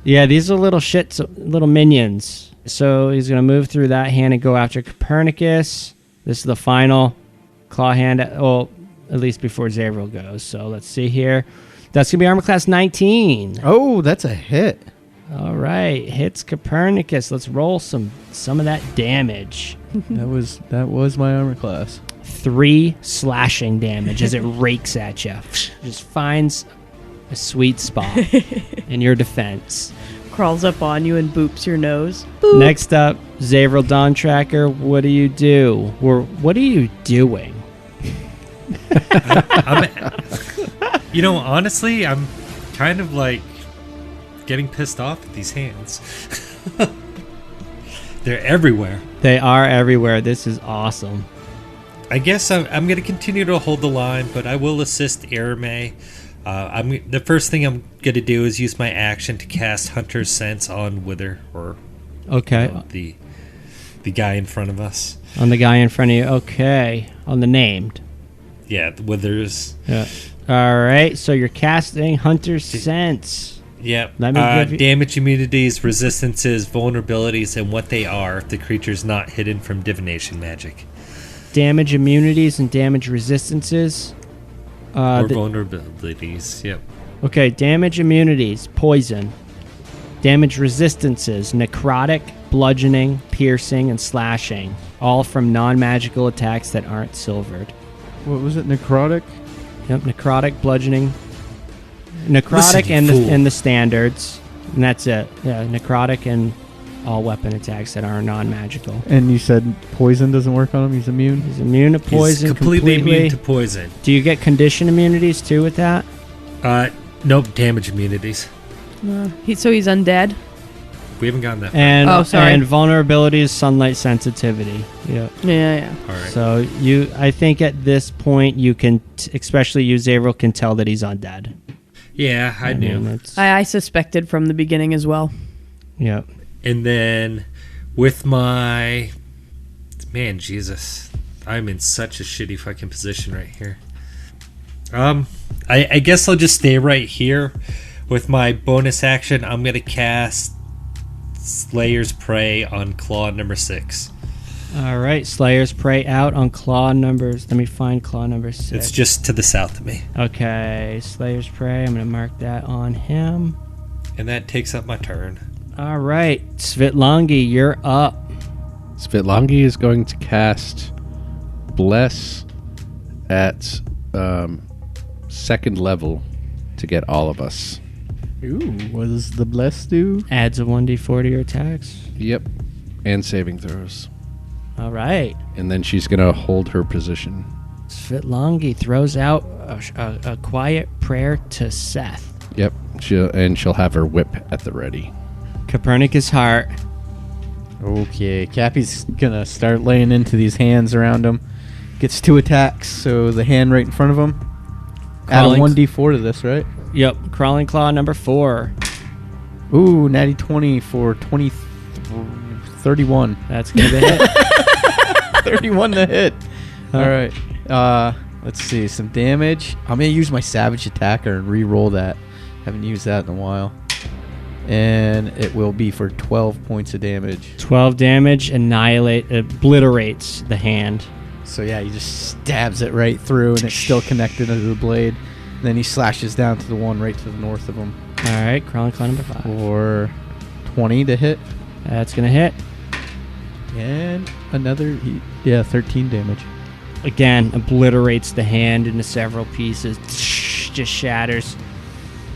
Yeah, these are little shits, little minions. So he's going to move through that hand and go after Copernicus. This is the final claw hand, at least before Zavril goes. So let's see here. That's going to be armor class 19. Oh, that's a hit. All right, hits Copernicus. Let's roll some of that damage. That was my armor class. 3 slashing damage as it rakes at you. Just finds a sweet spot in your defense. crawls up on you and boops your nose. Next up, Zavril Dawn Tracker, what do you do? Or what are you doing? Honestly, I'm kind of like getting pissed off at these hands. They're everywhere. They are everywhere. This is awesome. I guess I'm going to continue to hold the line, but I will assist Irame. The first thing I'm going to do is use my action to cast Hunter's Sense on Wither, or Okay. The guy in front of us. On the guy in front of you. Okay. On the named. Yeah, the Withers. Yeah. All right. So you're casting Hunter's Sense. Yep. Let me give you- damage immunities, resistances, vulnerabilities, and what they are if the creature's not hidden from divination magic. Damage immunities and damage resistances. Or vulnerabilities, yep. Okay, damage immunities, poison. Damage resistances, necrotic, bludgeoning, piercing, and slashing. All from non-magical attacks that aren't silvered. What was it? Necrotic? Yep, necrotic, bludgeoning. Necrotic Listen, you and fool. the standards. And that's it. Yeah, necrotic and all weapon attacks that are non-magical. And you said poison doesn't work on him? He's immune? He's immune to poison. He's completely immune to poison. Do you get condition immunities too with that? Nope, damage immunities. So he's undead? We haven't gotten that far. And Oh, sorry. and vulnerability is sunlight sensitivity. Yeah. Yeah. All right. So I think at this point you can, especially you, Zavril, can tell that he's undead. Yeah, I knew. mean, it's, I suspected from the beginning as well. yeah. And then with my... Man, Jesus. I'm in such a shitty fucking position right here. I guess I'll just stay right here. With my bonus action, I'm going to cast Slayer's Prey on claw number 6. All right, Slayer's Prey out on claw numbers. Let me find claw number 6. It's just to the south of me. Okay, Slayer's Prey. I'm going to mark that on him. And that takes up my turn. All right, Svitlangi, you're up. Svitlangi is going to cast Bless at second level to get all of us. Ooh, what does the bless do? Adds a 1d4 to your attacks. Yep. And saving throws. All right. And then she's going to hold her position. Svitlangi throws out a quiet prayer to Seth. Yep. She'll have her whip at the ready. Copernicus Heart. Okay, Cappy's gonna start laying into these hands around him. Gets 2 attacks, so the hand right in front of him. Add a Crawling. 1d4 to this, right? Yep, Crawling Claw number 4. Ooh, natty 20 for 31. That's going to be it. 31 to hit. All right. Let's see, some damage. I'm gonna use my Savage Attacker and re-roll that. Haven't used that in a while. And it will be for 12 points of damage. 12 damage, obliterates the hand. So yeah, he just stabs it right through, and it's still connected to the blade. And then he slashes down to the one right to the north of him All right, Crawling Claw number 5. for 20 to hit. That's going to hit. And another, 13 damage. Again, obliterates the hand into several pieces. Just shatters.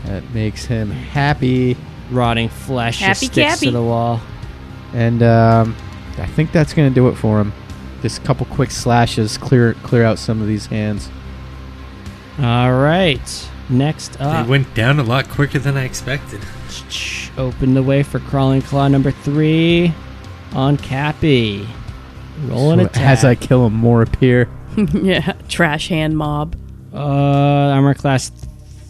That makes him happy. Rotting flesh just Happy sticks Cappy. to the wall. And I think that's going to do it for him. Just a couple quick slashes, clear out some of these hands. All right. Next They up. went down a lot quicker than I expected. Open the way for Crawling Claw number 3 on Cappy. Roll an So attack. as I kill him, more appear. Yeah, trash hand mob. Armor class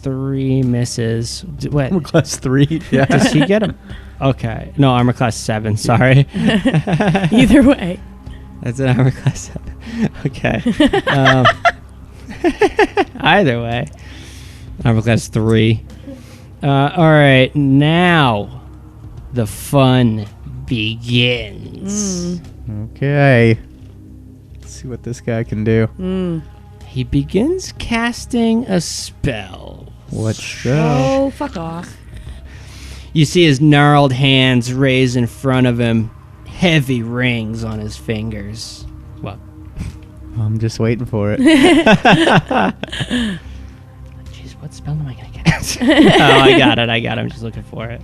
3 misses. What? Armor class 3. Yeah. Does he get him? Okay. No, armor class 7. Sorry. Either way. That's an armor class 7. Okay. Either way. Armor class 3. All right. Now the fun begins. Okay. Let's see what this guy can do. He begins casting a spell. What spell? Oh, fuck off. You see his gnarled hands raised in front of him, heavy rings on his fingers. Well, I'm just waiting for it. jeez, what spell am I going to cast? Oh, I got it. I'm just looking for it.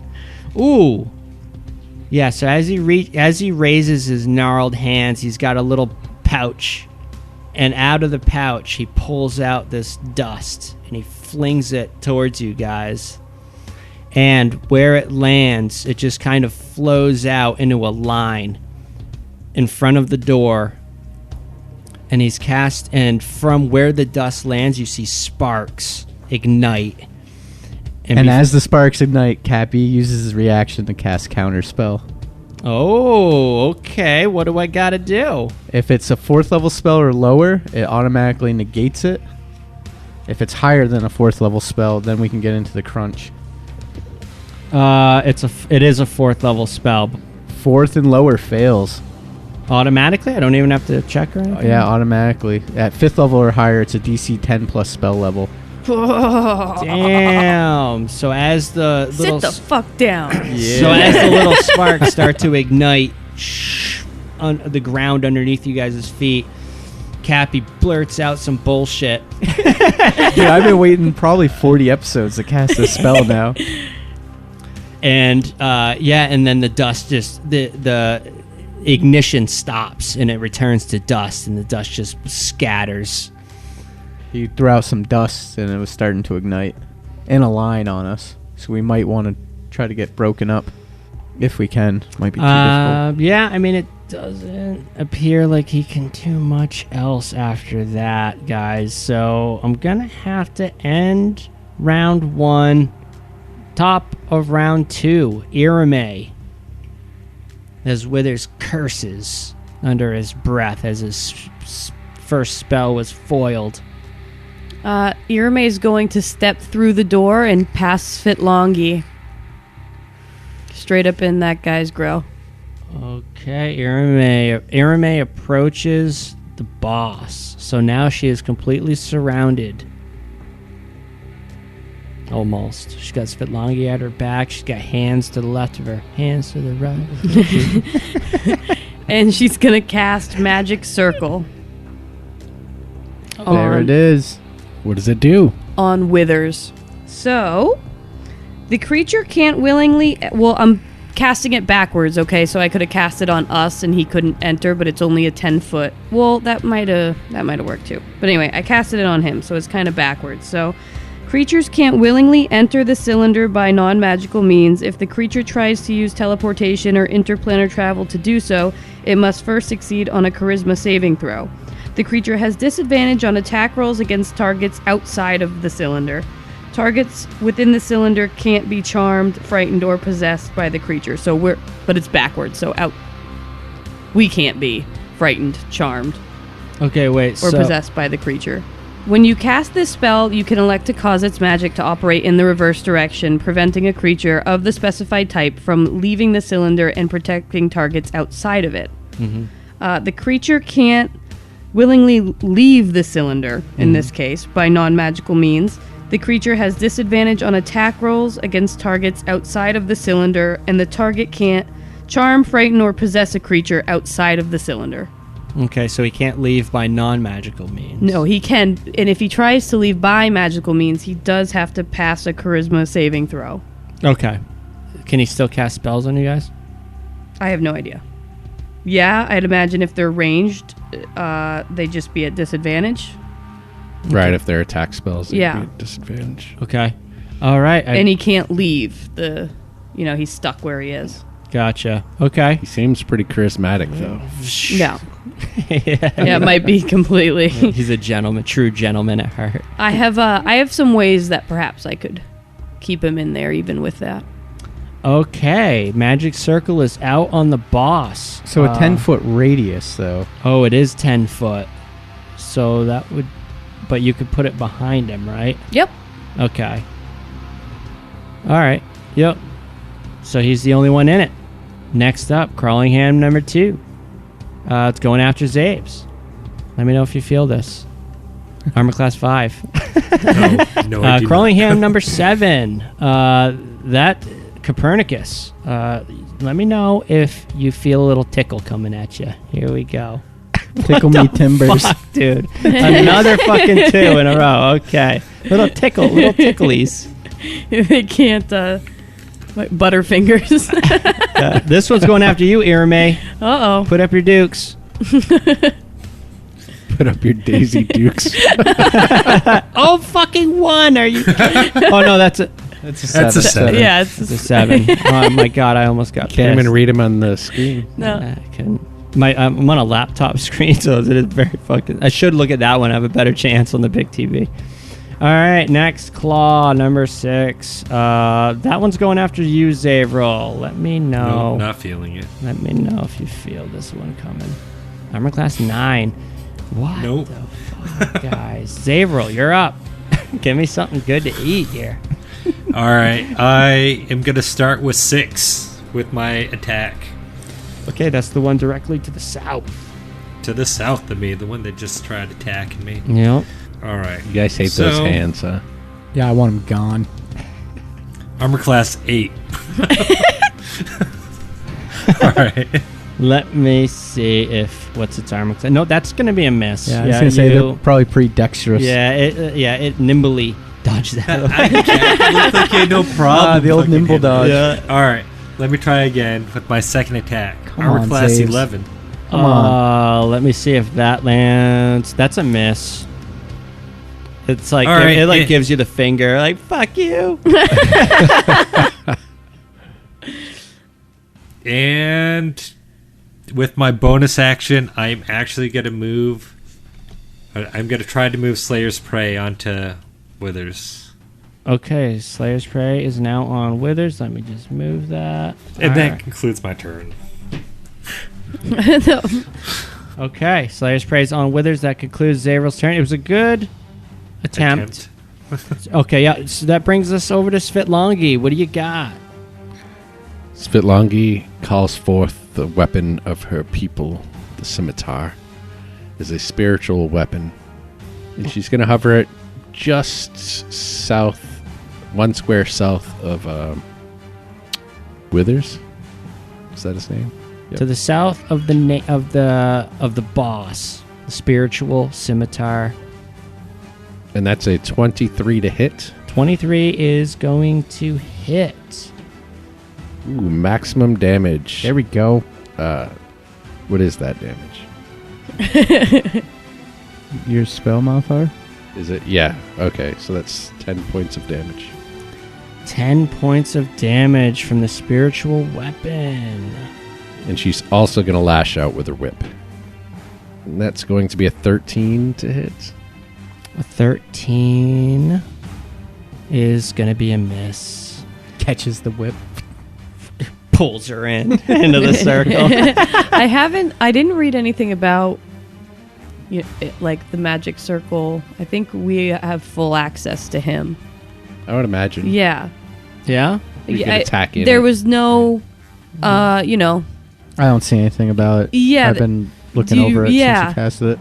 Ooh. Yeah, so as he raises his gnarled hands, he's got a little pouch. And out of the pouch, he pulls out this dust and he flings it towards you guys. And where it lands, it just kind of flows out into a line in front of the door. And he's cast, and from where the dust lands, you see sparks ignite. And as the sparks ignite, Cappy uses his reaction to cast Counterspell. Oh, okay. What do I gotta do? If it's a 4th level spell or lower, it automatically negates it. If it's higher than a 4th level spell, then we can get into the crunch. It is a 4th level spell. 4th and lower fails. Automatically? I don't even have to check or anything? Yeah, automatically. At 5th level or higher, it's a DC 10 plus spell level. Damn. So as the little Sit the fuck down. So as the little sparks start to ignite on the ground underneath you guys' feet, Cappy blurts out some bullshit. Dude, I've been waiting probably 40 episodes to cast this spell now. And and then the dust just the ignition stops and it returns to dust, and the dust just scatters. He threw out some dust and it was starting to ignite in a line on us. So we might want to try to get broken up if we can. Might be too difficult. Yeah, I mean, it doesn't appear like he can do much else after that, guys. So I'm going to have to end round 1. Top of round 2, Irame. As Withers curses under his breath as his first spell was foiled. Irame is going to step through the door and pass Fitlongi straight up in that guy's grill. Okay, Irame approaches the boss. So now she is completely surrounded. Almost. She's got Fitlongi at her back. She's got hands to the left of her, hands to the right. And she's going to cast Magic Circle. There it is. What does it do? On Withers. So, the creature can't willingly... Well, I'm casting it backwards, okay? So I could have cast it on us and he couldn't enter, but it's only a 10-foot. Well, that might have worked too. But anyway, I casted it on him, so it's kind of backwards. So, creatures can't willingly enter the cylinder by non-magical means. If the creature tries to use teleportation or interplanar travel to do so, it must first succeed on a charisma saving throw. The creature has disadvantage on attack rolls against targets outside of the cylinder. Targets within the cylinder can't be charmed, frightened, or possessed by the creature. But it's backwards, so we can't be frightened, charmed, Okay, wait. or possessed by the creature. When you cast this spell, you can elect to cause its magic to operate in the reverse direction, preventing a creature of the specified type from leaving the cylinder and protecting targets outside of it. Mm-hmm. The creature can't willingly leave the cylinder, in this case, by non-magical means. The creature has disadvantage on attack rolls against targets outside of the cylinder, and the target can't charm, frighten, or possess a creature outside of the cylinder. Okay, so he can't leave by non-magical means. No, he can, and if he tries to leave by magical means, he does have to pass a charisma saving throw. Okay. Can he still cast spells on you guys? I have no idea. Yeah, I'd imagine if they're ranged, they'd just be at disadvantage. Right, if they're attack spells, they'd Yeah. be at disadvantage. Okay. All right. And he can't leave he's stuck where he is. Gotcha. Okay. He seems pretty charismatic, though. No. Yeah. Yeah, it might be completely. He's a gentleman, true gentleman at heart. I have some ways that perhaps I could keep him in there even with that. Okay. Magic Circle is out on the boss. So a 10-foot radius, though. Oh, it is 10 foot. So that would... But you could put it behind him, right? Yep. Okay. All right. Yep. So he's the only one in it. Next up, Crawling Hand number 2. It's going after Zabes. Let me know if you feel this. Armor class 5. No, I do Crawling not. Hand number 7. That Copernicus. Let me know if you feel a little tickle coming at you. Here we go. Tickle me timbers. Fuck, dude. Another fucking 2 in a row. Okay. Little ticklies. They can't Like Butterfingers. This one's going after you, Irame. Uh-oh. Put up your dukes. Put up your Daisy Dukes. Oh, fucking one. Are you? Oh, no, that's a That's a 7. Yeah, it's It's a 7. Oh my god, I almost got Can't pissed. even read them on the screen. No. I can. I'm on a laptop screen, so it is very fucking. I should look at that one. I have a better chance on the big TV. All right, next claw number 6. That one's going after you, Zavril. Let me know. Nope, not feeling it. Let me know if you feel this one coming. Armor class 9. What Nope. the fuck, guys? Zavril, you're up. Give me something good to eat here. All right, I am going to start with 6 with my attack. Okay, that's the one directly to the south. To the south of me, the one that just tried attacking me. Yep. All right. You guys hate those hands, huh? Yeah, I want him gone. Armor class 8. All right. Let me see if what's its armor class. No, that's gonna be a miss. Yeah, I was gonna say they're probably pretty dexterous. Yeah, it nimbly dodged that. Looked like you had no problem. the old fucking nimble hitting it. dodge. Yeah. All right. Let me try again with my second attack. Come Armor on, class Zaves. 11. Come on. Let me see if that lands. That's a miss. It's like All right, it gives you the finger, like fuck you. And with my bonus action, I'm actually going to move. I'm going to try to move Slayer's Prey onto Withers. Okay, Slayer's Prey is now on Withers. Let me just move that. And that Alright. concludes my turn. No. Okay, Slayer's Prey is on Withers. That concludes Zavril's turn. It was a good attempt. Okay, yeah. So that brings us over to Svitlongi. What do you got? Svitlongi calls forth the weapon of her people, the scimitar, is a spiritual weapon. And she's going to hover it just south, 1 square south of Withers. Is that his name? Yep. To the south of the of the boss, the spiritual scimitar. And that's a 23 to hit. 23 is going to hit. Ooh, maximum damage. There we go. What is that damage? Your spell modifier? Is it? Yeah. Okay, so that's 10 points of damage. 10 points of damage from the spiritual weapon. And she's also going to lash out with her whip. And that's going to be a 13 to hit. A 13 is going to be a miss. Catches the whip. Pulls her in into the circle. I didn't read anything about like the magic circle. I think we have full access to him. I would imagine. Yeah. Yeah? We can attack in There it. was no, I don't see anything about it. Yeah, I've been looking over it yeah. since you casted it.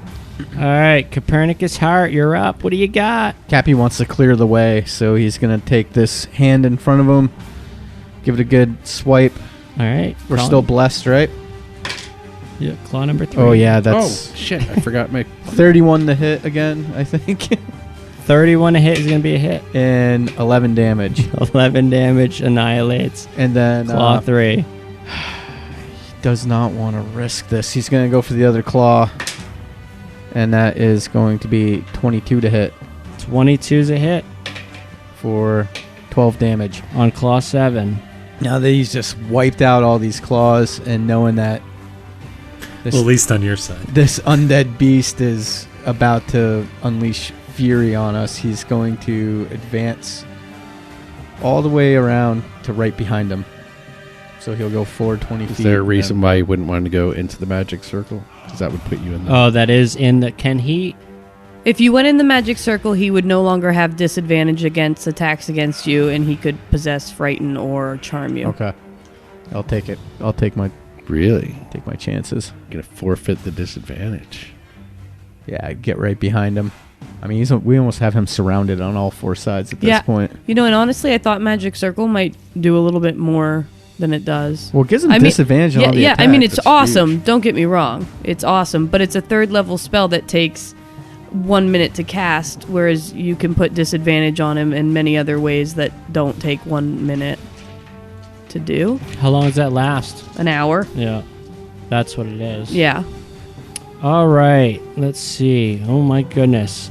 All right, Copernicus Hart, you're up. What do you got? Cappy wants to clear the way, so he's going to take this hand in front of him, give it a good swipe. All right. We're claw- still blessed, right? Yeah, claw number 3. Oh, yeah, that's Oh, shit. I forgot my... 31 to hit again, I think. 31 to hit is going to be a hit. And 11 damage. 11 damage annihilates. And then Claw 3. does not want to risk this. He's going to go for the other claw. And that is going to be 22 to hit 22 is a hit for 12 damage. on claw 7. Now that he's just wiped out all these claws and knowing that this, Well, at least on your side. this undead beast is about to unleash fury on us, he's going to advance all the way around to right behind him. So he'll go forward 20 feet. Is there a and reason why you wouldn't want to go into the magic circle? Because that would put you in the... Oh, that is in the... Can he... If you went in the magic circle, he would no longer have disadvantage against attacks against you, and he could possess, frighten, or charm you. Okay. I'll take it. I'll take my Really? chances. Gonna forfeit the disadvantage. Yeah, get right behind him. I mean, we almost have him surrounded on all 4 sides at this Yeah. point. And honestly, I thought magic circle might do a little bit more than it does. Well, it gives him I mean- disadvantage on all the Yeah, attack. I mean, it's That's awesome. huge. Don't get me wrong. It's awesome, but it's a 3rd level spell that takes 1 minute to cast, whereas you can put disadvantage on him in many other ways that don't take 1 minute. to do. How long does that last? An hour. Yeah, that's what it is. Yeah. All right, let's see. Oh my goodness.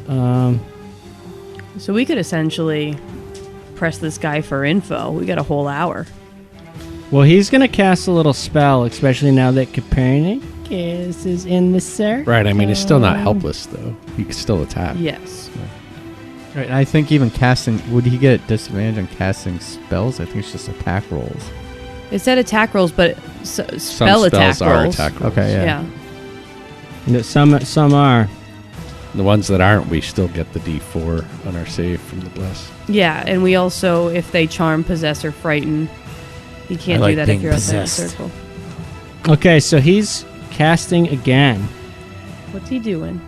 So we could essentially press this guy for info. We got a whole hour. Well, he's gonna cast a little spell, especially now that Copernicus is in the circle. Right, I mean, he's still not helpless, though. He can still attack. Yes. Right, and I think even casting, would he get disadvantage on casting spells? I think it's just attack rolls. It said attack rolls, but spell Some attack spells are rolls. attack rolls. Okay, yeah. Yeah. Some are. The ones that aren't, we still get the D4 on our save from the bless. Yeah, and we also, if they charm, possess, or frighten, you can't I like do that if being you're outside the possessed. circle. Okay, so he's casting again. What's he doing?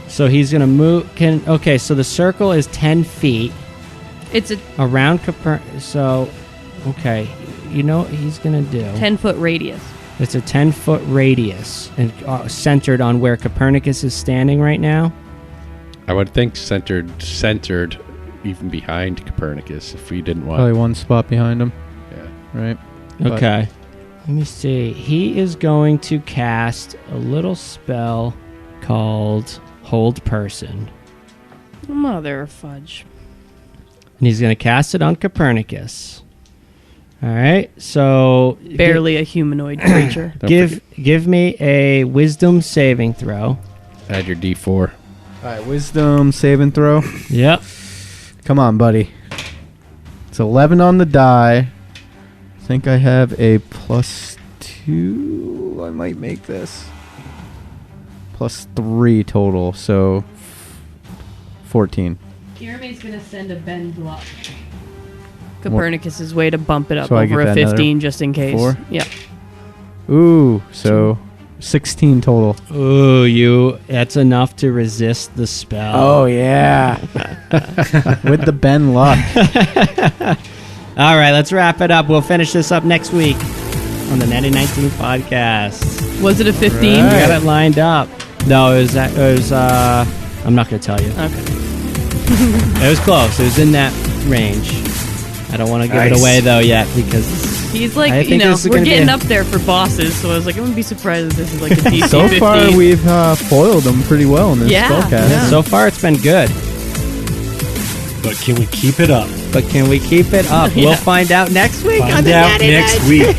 So he's gonna move. Okay, so the circle is 10 feet It's a around Copernicus. So, okay, you know what he's gonna do? 10-foot radius. It's a 10-foot radius and centered on where Copernicus is standing right now. I would think centered even behind Copernicus if we didn't want. Probably one spot behind him, Yeah. right? But- Okay. Let me see. He is going to cast a little spell called Hold Person. Mother of fudge. And he's going to cast it on Copernicus. All right. So Barely a humanoid creature. Don't give me a wisdom saving throw. Add your D4. All right, wisdom save and throw. Yep. Come on, buddy. It's 11 on the die. I think I have a +2. I might make this. +3 total, so 14. Kirame's gonna send a bend luck. Copernicus's way to bump it up So I over get a that 15 just in case. 4? Yeah. Ooh, so 16 total. Ooh, that's enough to resist the spell. Oh, yeah. With the Ben luck. All right, let's wrap it up. We'll finish this up next week on the 19 podcast. Was it a 15? We got it lined up. No, it was I'm not going to tell you. Okay. It was close. It was in that range. I don't want to give it Nice. away, though, yet, because He's I like, think you know, this is we're gonna be getting a- up there for bosses, so I was like, I wouldn't be surprised if this is like a DC So 15. far, we've foiled them pretty well in this Yeah, spellcast. yeah. so far it's been good. But can we keep it up? But can we keep it up? Yeah. We'll find out next week on Find the out 99. next week.